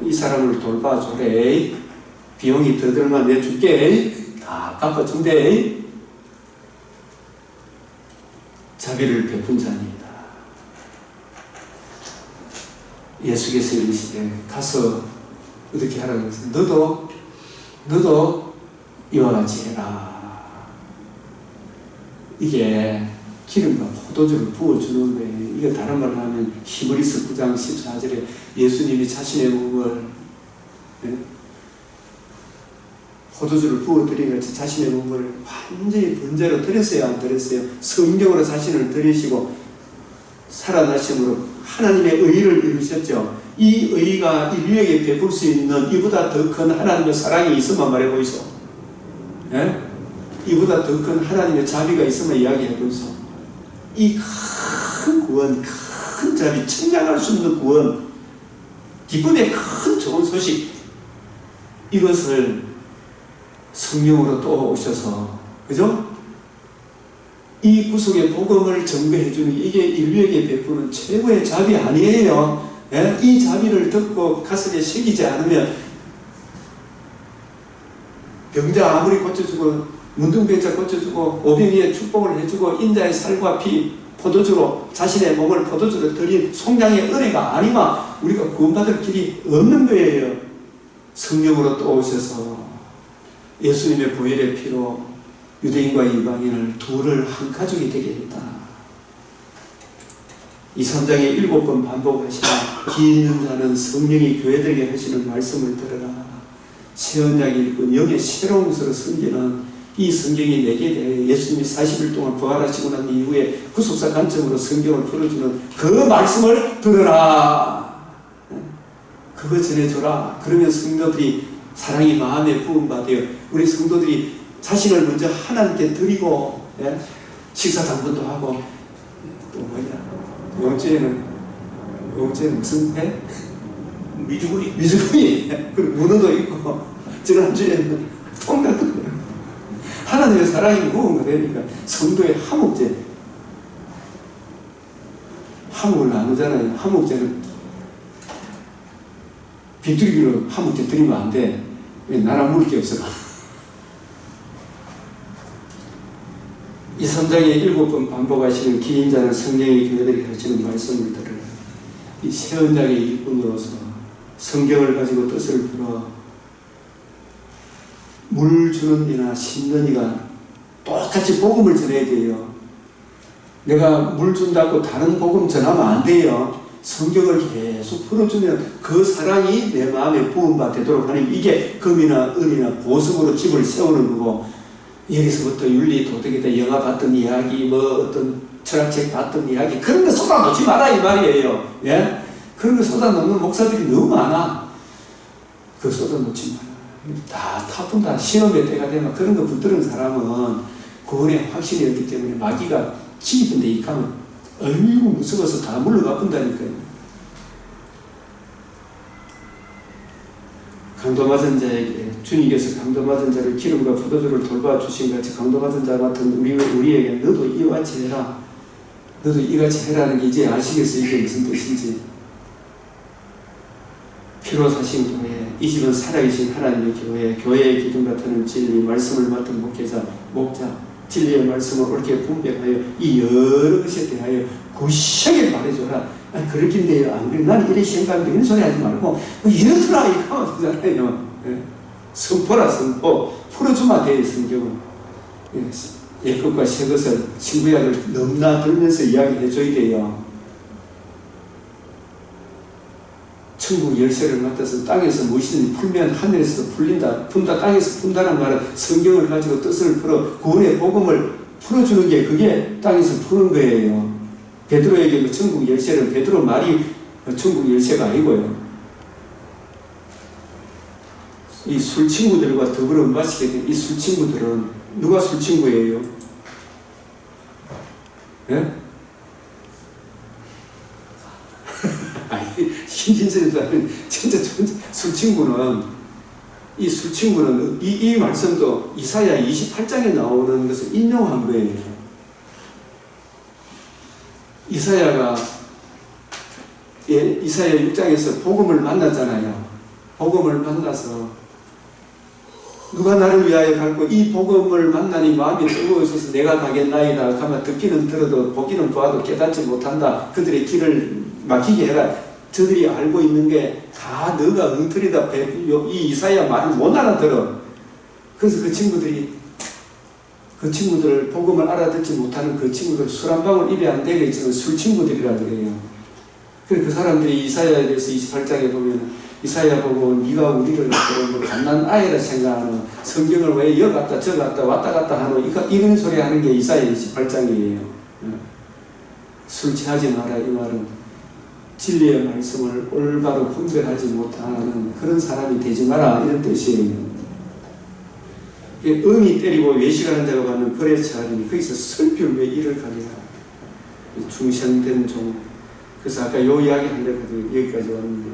이 사람을 돌봐주래. 비용이 더 들면 내줄게. 다 갚아준대. 자비를 베푼 자입니다. 예수께서 이르시되 가서 어떻게 하라고 했어요? 너도 이와 같이 해라. 이게 기름과 포도주를 부어주는 거예요. 이거 다른 말로 하면 히브리서 9장 14절에 예수님이 자신의 몸을 포도주를 부어드리면서 자신의 몸을 완전히 번제로 드렸어요? 안 드렸어요? 성경으로 자신을 드리시고 살아나심으로 하나님의 의를 이루셨죠. 이 의가 인류에게 베풀 수 있는 이보다 더 큰 하나님의 사랑이 있으면 말해보이소. 예? 이보다 더 큰 하나님의 자비가 있으면 이야기해보이소. 이 큰 구원, 큰 자비, 청량할 수 없는 구원, 기쁨의 큰 좋은 소식, 이것을 성령으로 또 오셔서, 그죠? 이 구속의 복음을 증거해주는 이게 인류에게 베푸는 최고의 자비 아니에요. 예? 이 자비를 듣고 가슴에 새기지 않으면 병자 아무리 고쳐주고 문둥병자 고쳐주고 오병이의 축복을 해주고 인자의 살과 피 포도주로 자신의 몸을 포도주로 드린 송장의 은혜가 아니면 우리가 구원받을 길이 없는 거예요. 성령으로 또 오셔서 예수님의 보혈의 피로 유대인과 이방인을 둘을 한 가족이 되게 했다. 이 3장에 7번 반복하시나 기 있는 자는 성령이 교회들에게 하시는 말씀을 들으라. 새 언약이 읽은 영의 새로운 것으로 섬기는 이 성경이 내게 대해 예수님이 40일 동안 부활하시고 난 이후에 구속사 관점으로 성경을 풀어주는 그 말씀을 들으라. 그거 전해줘라. 그러면 성도들이 사랑이 마음에 부음받아요. 우리 성도들이 자신을 먼저 하나님께 드리고, 예? 식사 당번도 하고, 또 뭐냐, 영주에는 무슨 배? 미주구리. 그리고 문어도 있고, 지난주에는 통닭도 있고. 하나님의 사랑이 무언가 되니까 성도의 화목제, 화목을 나누잖아요. 화목제는 비둘기로 화목제 드리면 안 돼. 왜? 나라 물을 게 없어. 이 3장에 7번 반복하시는 기인자는 성령의 교회들에게 하시는 말씀을 들으라. 이 새 언약의 일꾼으로서 성경을 가지고 뜻을 풀어 물 주는 이나 심는 이가 똑같이 복음을 전해야 돼요. 내가 물 준다고 다른 복음 전하면 안 돼요. 성경을 계속 풀어주면 그 사랑이 내 마음에 부음받도록 하는, 이게 금이나 은이나 보석으로 집을 세우는 거고, 여기서부터 윤리 도덕이다 영화 봤던 이야기, 뭐 어떤 철학책 봤던 이야기, 그런 거 쏟아놓지 마라 이 말이에요. 예? 그런 거 쏟아놓는 목사들이 너무 많아. 그거 쏟아놓지 마라. 다 타푼다. 시험의 때가 되면 그런 거 붙들은 사람은 구원의 확신이 없기 때문에 마귀가 깊은데 익하면 어이구 무서워서 다 물러가본다니까요. 강도맞은 자에게 주님께서 강도맞은 자를 기름과 포도주를 돌봐주신 같이 강도맞은 자 같은 우리에게 너도 이같이 해라. 너도 이같이 해라는 게 이제 아시겠어요? 이게 무슨 뜻인지. 피로 사신 교회, 이 집은 살아계신 하나님의 교회, 교회의 기둥 같은 진리, 말씀을 맡은 목회자, 목자, 진리의 말씀을 옳게 분별하여 이 여러 것에 대하여 구시하게 말해줘라. 아니 그렇긴데요. 안 그래. 나는 이래 생각하는데 이런 소리 하지 말고 이렇더라 이거 하면 되잖아요. 예. 선포라 선포. 풀어주면 돼요, 성경은. 옛것과 새것을 친구야를 넘나들면서 이야기해줘야 돼요. 천국 열쇠를 맡아서 땅에서 무엇이든지 풀면 하늘에서 풀린다. 푼다, 땅에서 푼다는 말은 성경을 가지고 뜻을 풀어 구원의 복음을 풀어주는 게 그게 땅에서 푸는 거예요. 베드로에게 천국 열쇠는 베드로 말이 천국 열쇠가 아니고요. 이 술 친구들과 더불어 마시게 된 이 술 친구들은 누가 술 친구예요? 예? 아니, 신진선에도 하는 진짜 술 친구는 이 말씀도 이사야 28장에 나오는 것을 인용한 거예요. 이사야 6장에서 복음을 만났잖아요. 복음을 만나서 누가 나를 위하여 갈고 이 복음을 만나니 마음이 뜨거워져서 내가 가겠나이다 하면 듣기는 들어도 보기는 보아도 깨닫지 못한다. 그들의 길을 막히게 해라. 저들이 알고 있는 게 다 너가 엉터리다. 이 이사야 말을 못 알아들어. 그래서 그 친구들 복음을 알아듣지 못하는 그 친구들 술 한 방울 입에 안 대게 있지만 술 친구들이라 그래요. 그래서 그 사람들이 이사야에 대해서 28장에 보면 이사야 보고 네가 우리를 뭐 갓난 아이라 생각하는 성경을 왜 여 갔다 저 갔다 왔다 갔다 하노 이런 소리 하는 게 이사야 28장이에요. 술 취하지 마라 이 말은 진리의 말씀을 올바로 분별하지 못하는 그런 사람이 되지 마라 이런 뜻이에요. 음이 때리고 외식하는 자가 받는 벌의 차림이 거기서 설교 왜 이를 가리라. 중생된 종. 그래서 아까 요 이야기 한 데 여기까지 왔는데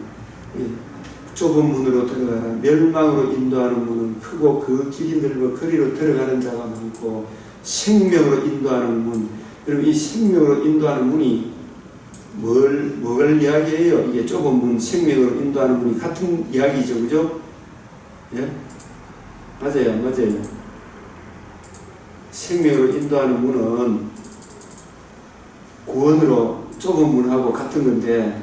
좁은 문으로 들어가라. 멸망으로 인도하는 문은 크고 그 길이 넓어 거리로 들어가는 자가 많고 생명으로 인도하는 문. 여러분 이 생명으로 인도하는 문이 뭘 이야기해요? 이게 좁은 문, 생명으로 인도하는 문이 같은 이야기죠, 그죠? 예? 맞아요. 생명으로 인도하는 문은 구원으로 좁은 문하고 같은 건데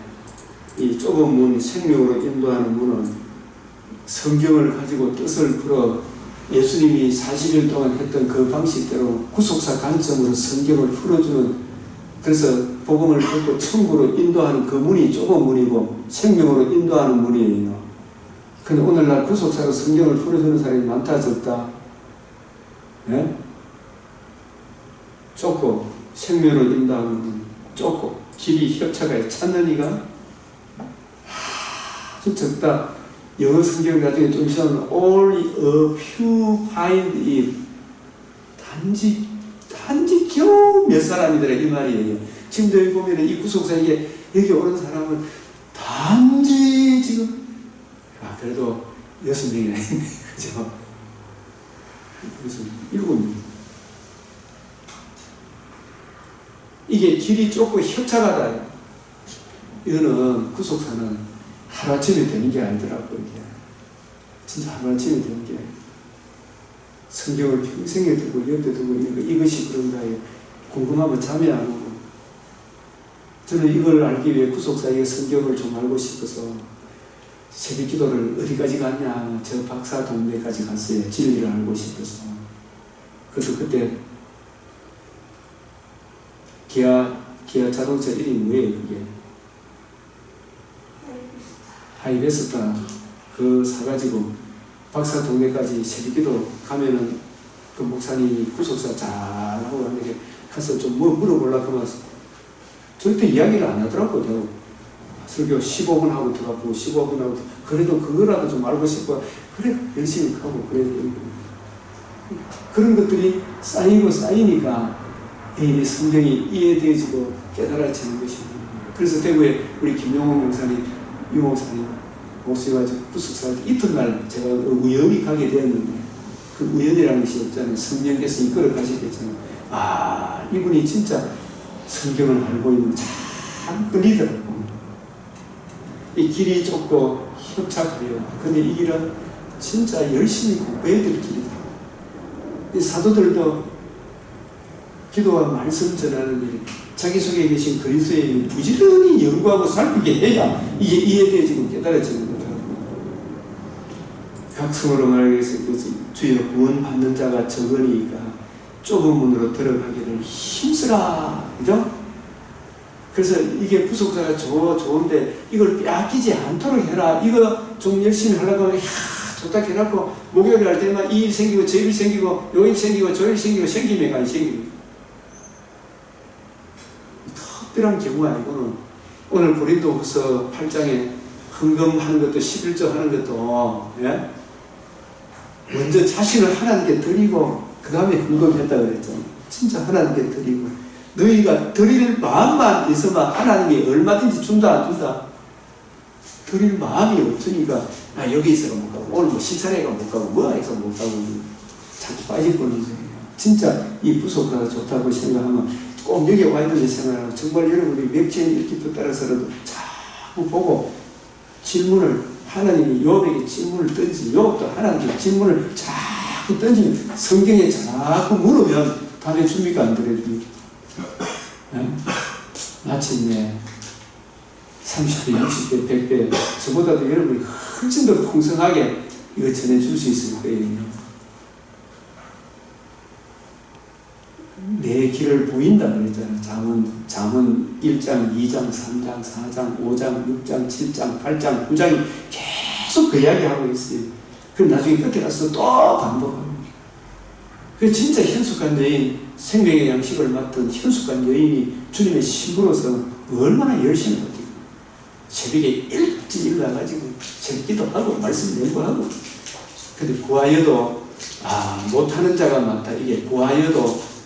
이 좁은 문, 생명으로 인도하는 문은 성경을 가지고 뜻을 풀어 예수님이 40일 동안 했던 그 방식대로 구속사 관점으로 성경을 풀어주는 그래서 복음을 듣고 천국으로 인도하는 그 문이 좁은 문이고 생명으로 인도하는 문이에요. 근데 오늘날 구속사로 성경을 풀어주는 사람이 많다 적다? 예? 좁고 생명으로 인도하는 문 좁고 길이 협착하여 찾는 이가 아주 적다. 영어 성경 나중에 좀 있으면 only a few find it. 단지 겨우 몇 사람이더라 이 말이에요. 지금도 여기 보면 이 구속사에 여기 오는 사람은 단지 지금 그래도 6명이나 있네. 그죠? 그래서 7명. 이게 길이 좁고 협착하다. 이거는 구속사는 하루아침에 되는 게 아니더라고요. 이게. 진짜 하루아침에 되는 게 아니에요. 성경을 평생에 두고 옆에 두고 이것이 그런가요? 궁금하면 잠이 안 오고. 저는 이걸 알기 위해 구속사의 성경을 좀 알고 싶어서 새벽 기도를 어디까지 갔냐? 저 박사 동네까지 갔어요. 진리를 알고 싶어서. 그래서 그때 기아 자동차 이름이 뭐예요? 그게? 하이베스타. 그 사가지고 박사 동네까지 새벽기도 가면은 그 목사님이 구속사 잘하고 하는데 가서 좀 물어보려고 하면 절대 이야기를 안 하더라고요. 설교 15분 하고 들어가고 15분 하고 그래도 그거라도 좀 알고 싶고 그래 열심히 하고 그래 그런 것들이 쌓이니까 이 성경이 이해되어지고 깨달아지는 것입니다. 그래서 대구에 우리 김용호 목사님, 유 목사님 목사님과 구속사할 때 이튿날 제가 우연히 가게 되었는데 그 우연이라는 것이 없잖아요. 성령께서 이끌어 가시겠잖아요. 이분이 진짜 성경을 알고 있는 참 끌리더라고요. 이 길이 좁고 협착해요. 근데 이 길은 진짜 열심히 공부해야 될 길이다. 이 사도들도 기도와 말씀 전하는 일, 자기 속에 계신 그리스도의 일 부지런히 연구하고 살피게 해야 이게 이해되어지고 깨달아지는 거다. 각성으로 말하겠어요. 주여 구원받는 자가 적으니까 좁은 문으로 들어가기를 힘쓰라. 그죠? 그래서 이게 부속사가 좋은데 이걸 빼앗기지 않도록 해라. 이거 좀 열심히 하려고 하면 좋다 해놓고 목요일 할 때만 이 일 생기고 저 일 생기고 요 일 생기고 저 일 생기고 생기면 안 생기고 특별한 경우 아니고는 오늘 고린도후서 8장에 헌금하는 것도 11조 하는 것도 예? 먼저 자신을 하나님께 드리고 그 다음에 헌금했다 그랬죠. 진짜 하나님께 드리고 너희가 드릴 마음만 있으면 하나님이 얼마든지 준다 안 준다. 드릴 마음이 없으니까 나 여기 있어가 못 가고 오늘 뭐 시차례가 못 가고 뭐 해서 못 가고 자꾸 빠질 뻔이죠. 진짜 이 부속가가 좋다고 생각하면 꼭 여기 와 있는데 생각하면 정말 여러분이 맥주인 이렇게 따라서라도 자꾸 보고 질문을 하나님이 요업에게 질문을 던지 요업도 하나님께 질문을 자꾸 던지면 성경에 자꾸 물으면 답해 줍니까 안 들어줍니까? 네? 마침내 30배, 60배, 100배 저보다도 여러분이 훨씬 더 풍성하게 이거 전해줄 수 있을 거예요. 내 길을 보인다 그랬잖아요. 잠언 1장, 2장, 3장, 4장, 5장, 6장, 7장, 8장, 9장이 계속 그 이야기하고 있어요. 그럼 나중에 끝에 가서 또 반복합니다. 그 진짜 현숙한 여인, 생명의 양식을 맡은 현숙한 여인이 주님의 신부로서 얼마나 열심히 하죠. 새벽에 일찍 일어나가지고 새기도 하고 말씀 연구하고. 근데 구하여도 못하는 자가 많다. 이게 구하여도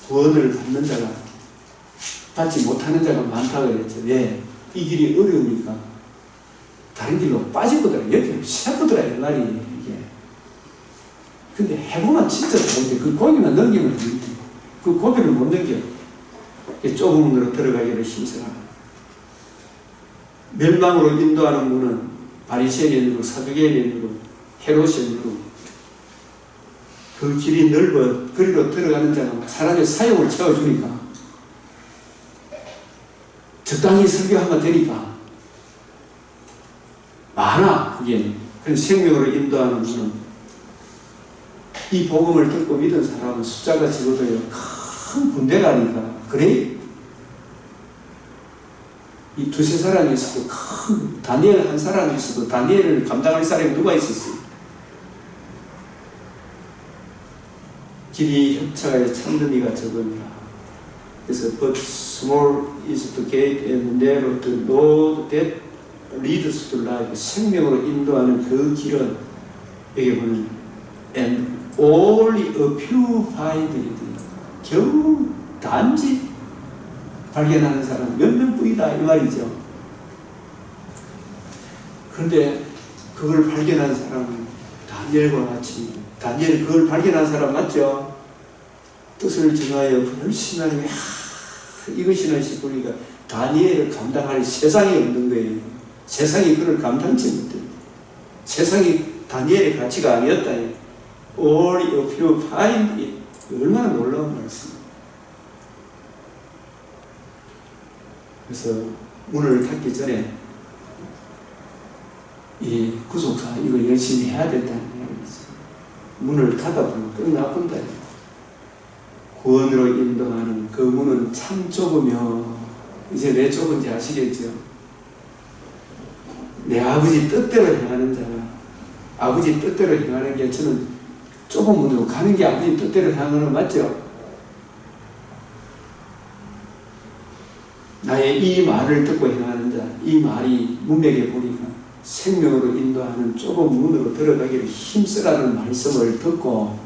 구원을 받는 자가 받지 못하는 자가 많다고 그랬죠. 왜? 이 길이 어려우니까 다른 길로 빠지거더라. 여기로 시작하더라 이 말이 이게. 근데 해보면 진짜 좋은데 그 고비만 넘기면 됩니다. 그 고비를 못 넘겨. 좁은 문으로 들어가기를 힘쓰라. 멸망으로 인도하는 문은 바리새인의 일이고 사두개인의 일이고 헤롯의 일이고 그 길이 넓어 거리로 들어가는 자가 사람의 사욕을 채워주니까 적당히 설교하면 되니까 많아 그게. 그래서 생명으로 인도하는 문은 이 복음을 듣고 믿은 사람은 숫자가 적어도요 큰 군대가 아니까. 그래? 이 두세 사람이 있어도 큰 다니엘 한 사람이 있어도 다니엘을 감당할 사람이 누가 있었어요? 길이 협차에 참는 이가 적으니라. 그래서 but small is the gate and narrow the road that leads to life. 생명으로 인도하는 그 길은 여기 보면 and only a few find it. 겨우 단지 발견하는 사람 몇 명뿐이다 이 말이죠. 그런데 그걸 발견한 사람은 다니엘과 같이 다니엘이 그걸 발견한 사람 맞죠? 뜻을 정하여 열심히 하는 게 이것이나 싶으니까 다니엘을 감당할 세상이 없는 거예요. 세상이 그를 감당치 못해요. 세상이 다니엘의 가치가 아니었다. Only if you find it. 얼마나 놀라운 말씀이에요. 그래서 문을 닫기 전에 이 구속사 이거 열심히 해야 된다는 얘기죠. 문을 닫아보면 끝나본다. 구원으로 인도하는 그 문은 참 좁으며 이제 왜 좁은지 아시겠죠? 내 아버지 뜻대로 행하는 자가 아버지 뜻대로 행하는 게 저는 좁은 문으로 가는 게 아버지 뜻대로 행하는 거 맞죠? 나의 이 말을 듣고 행하는 자, 이 말이 문맥에 보니까 생명으로 인도하는 좁은 문으로 들어가기를 힘쓰라는 말씀을 듣고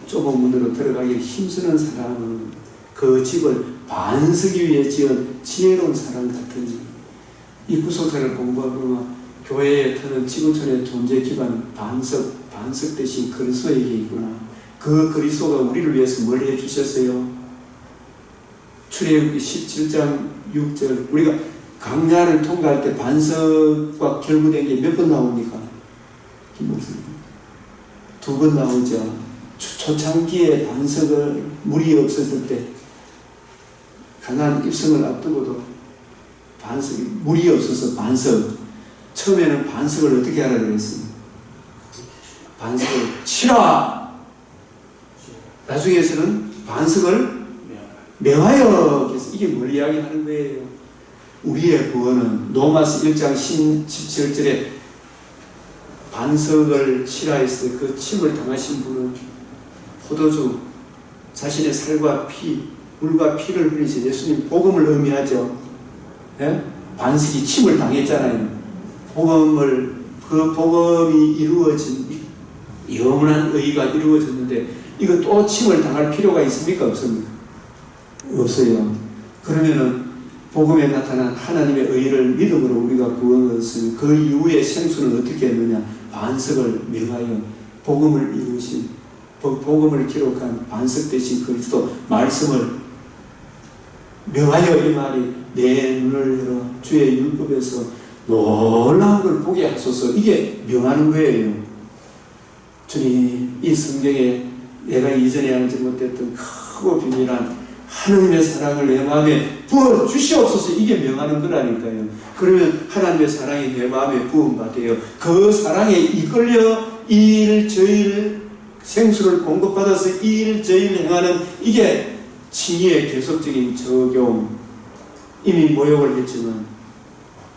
좁은 문으로 들어가기를 힘쓰는 사람은 그 집을 반석이 위에 지은 지혜로운 사람 같으니 이 구속사를 공부하면 교회에 터는 지구촌의 존재 기반 반석 대신 그리스도에게 있구나. 그 그리스도가 우리를 위해서 뭘 해주셨어요? 출애굽기 17장 6절 우리가 강야를 통과할 때 반석과 결부된 게 몇 번 나옵니까? 김목사님 2번 나오죠. 초창기에 반석을 물이 없었을 때 가나안 입성을 앞두고도 반석이 물이 없어서 반석 처음에는 반석을 어떻게 하라 그랬습니까? 반석을 치라. 나중에서는 반석을 명하여. 그래서 이게 뭘 이야기하는 거예요? 우리의 구원은 로마서 1장 17절에 반석을 치라 했을 그 침을 당하신 분은 포도주, 자신의 살과 피, 물과 피를 흘리신 예수님 복음을 의미하죠. 예? 반석이 침을 당했잖아요. 그 복음이 이루어진, 영원한 의가 이루어졌는데 이거 또 침을 당할 필요가 있습니까? 없습니까? 없어요. 그러면은 복음에 나타난 하나님의 의를 믿음으로 우리가 구원을 얻었으니 그 이후에 생수는 어떻게 했느냐? 반석을 명하여 복음을 이루신, 복음을 기록한 반석 대신 그리스도 말씀을 명하여. 이 말이 내 눈을 열어 주의 율법에서 놀라운 걸 보게 하소서. 이게 명하는 거예요. 주님, 이 성경에 내가 이전에 알지 못했던 크고 비밀한 하나님의 사랑을 내 마음에 부어 주시옵소서. 이게 명하는 거라니까요. 그러면 하나님의 사랑이 내 마음에 부음받아요. 그 사랑에 이끌려 이 일 저 일 생수를 공급받아서 이 일 저 일 행하는, 이게 칭의의 계속적인 적용. 이미 모욕을 했지만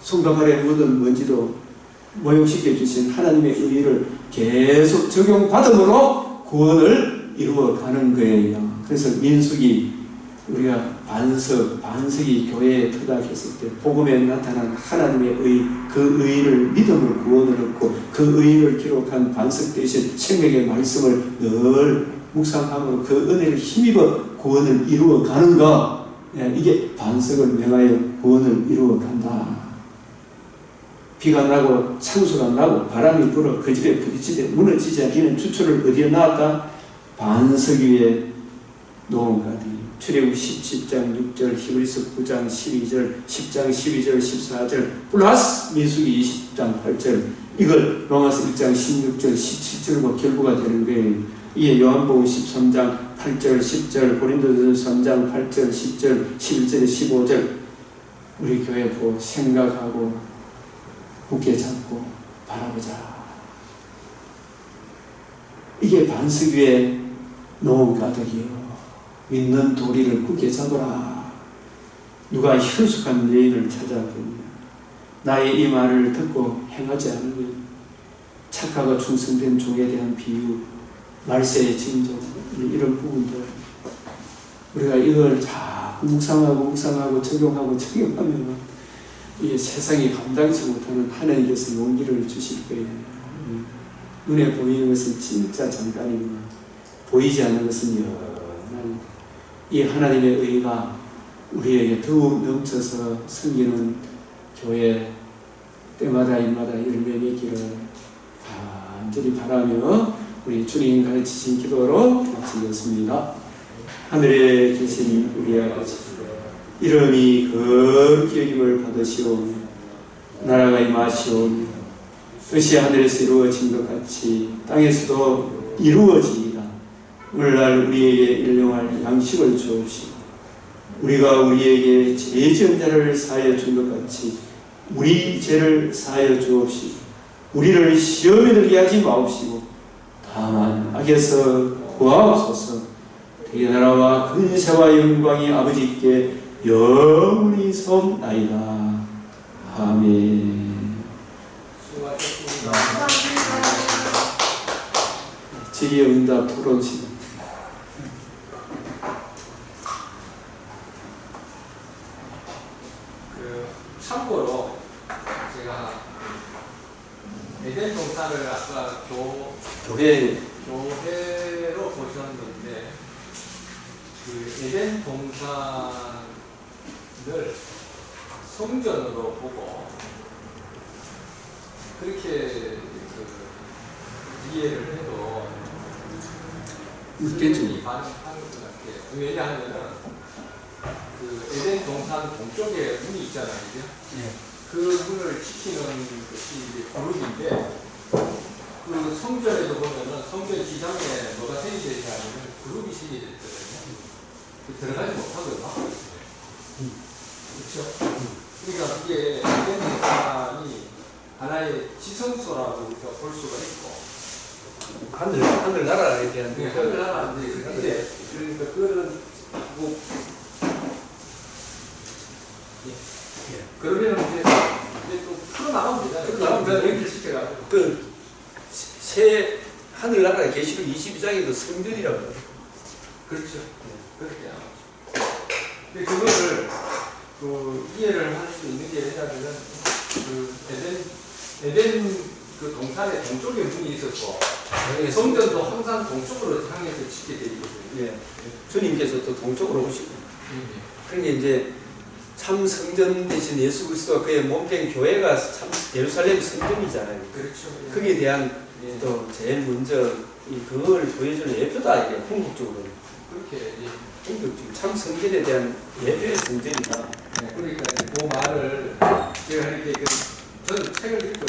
손가발에 묻은 먼지도 모욕시켜 주신 하나님의 의를 계속 적용받음으로 구원을 이루어가는 거예요. 그래서 민수기, 우리가 반석이 교회에 터닥했을 때 복음에 나타난 하나님의 의, 그 의를 믿음으로 구원을 얻고 그 의를 기록한 반석 대신 생명의 말씀을 늘 묵상함으로 그 은혜를 힘입어 구원을 이루어가는 것, 이게 반석을 명하여 구원을 이루어간다. 비가 나고 창수가 나고 바람이 불어 그 집에 부딪히되 무너지지 않기는 주초를 어디에 나왔다? 반석 위에 놓은 가디. 출애굽 17장 6절, 히브리서 9장 12절, 10장 12절, 14절, 플러스 민수기 20장 8절, 이걸 로마서 1장 16절, 17절과 결부가 되는 거예요. 이게 요한복음 13장 8절, 10절, 고린도전서 3장 8절, 10절, 11절, 15절, 우리 교회 보고 생각하고 굳게 잡고 바라보자. 이게 반석 위에 놓은 가득이요. 믿는 도리를 굳게 잡으라. 누가 현숙한 여인을 찾아보니 나의 이 말을 듣고 행하지 않으면 착하고 충성된 종에 대한 비유, 말세의 징조, 이런 부분들 우리가 이걸 자꾸 묵상하고 적용하면 이게 세상이 감당치 못하는 하나님께서 용기를 주실 거예요. 눈에 보이는 것은 진짜 잠깐이지만 보이지 않는 것은 영원한, 이 하나님의 의가 우리에게 더욱 넘쳐서 섬기는 교회 때마다 일마다 열매 맺기를 간절히 바라며 우리 주님 가르치신 기도로 마치겠습니다. 하늘에 계신 우리 아버지, 이름이 거룩히 여김을 받으시오며 나라가 임하시오며 뜻이 하늘에서 이루어진 것 같이 땅에서도 이루어지이다. 오늘날 우리에게 일용할 양식을 주옵시고 우리가 우리에게 죄 지은 자를 사하여 준 것 같이 우리 죄를 사하여 주옵시고 우리를 시험에 들게 하지 마옵시고 다만 악에서 구하옵소서. 대의 나라와 근세와 영광이 아버지께 영원히 섬나이다. 아멘. 수고하셨습니다. 질의응답 토론 시간. 참고로 제가 에덴 동산을 아까 교회 교회로 보셨는데 그 에덴 동산을 성전으로 보고 그렇게 이해를 해도 웃겠죠. 반응하는 것 같아요. 왜냐하면 그 에덴 동산 동쪽에 문이 있잖아요, 그죠? 네. 그 문을 지키는 것이 이제 그룹인데, 그 성전에도 보면은 성전 지상에 뭐가 생기지 않으면 그룹이 생기거든요. 들어가지 못하거든요. 그렇죠? 그러니까 그게 에덴 동산이 하나의 지성소라고 우리가 볼 수가 있고, 하늘나라에 대한 네, 하늘나라 이제 근데 그러니까 그거는 뭐 그러면 이제 또 풀어나가면 되잖아요. 풀어나가면 연결시켜가지고. 새 하늘나라의 계시록 22장에도 성전이라고 해요. 그렇죠. 그렇게 나오죠. 근데 그거를 이해를 할 수 있는 게 왜냐면은 에덴 그 동산의 동쪽에 문이 있었고 성전도 항상 동쪽으로 향해서 짓게 되어 있거든요. 예. 주님께서 또 동쪽으로 오시고. 그러니까 이제 참 성전 대신 예수 그리스도가 그의 몸된 교회가 참 예루살렘 성전이잖아요. 그렇죠. 거기에 대한 또 제일 먼저 그걸 보여주는 예표다 이게 궁극적으로. 그렇게 궁극적으로 참 성전에 대한 예표의 성전이다. 그러니까 그 말을 제가 이렇게 저는 책을 읽고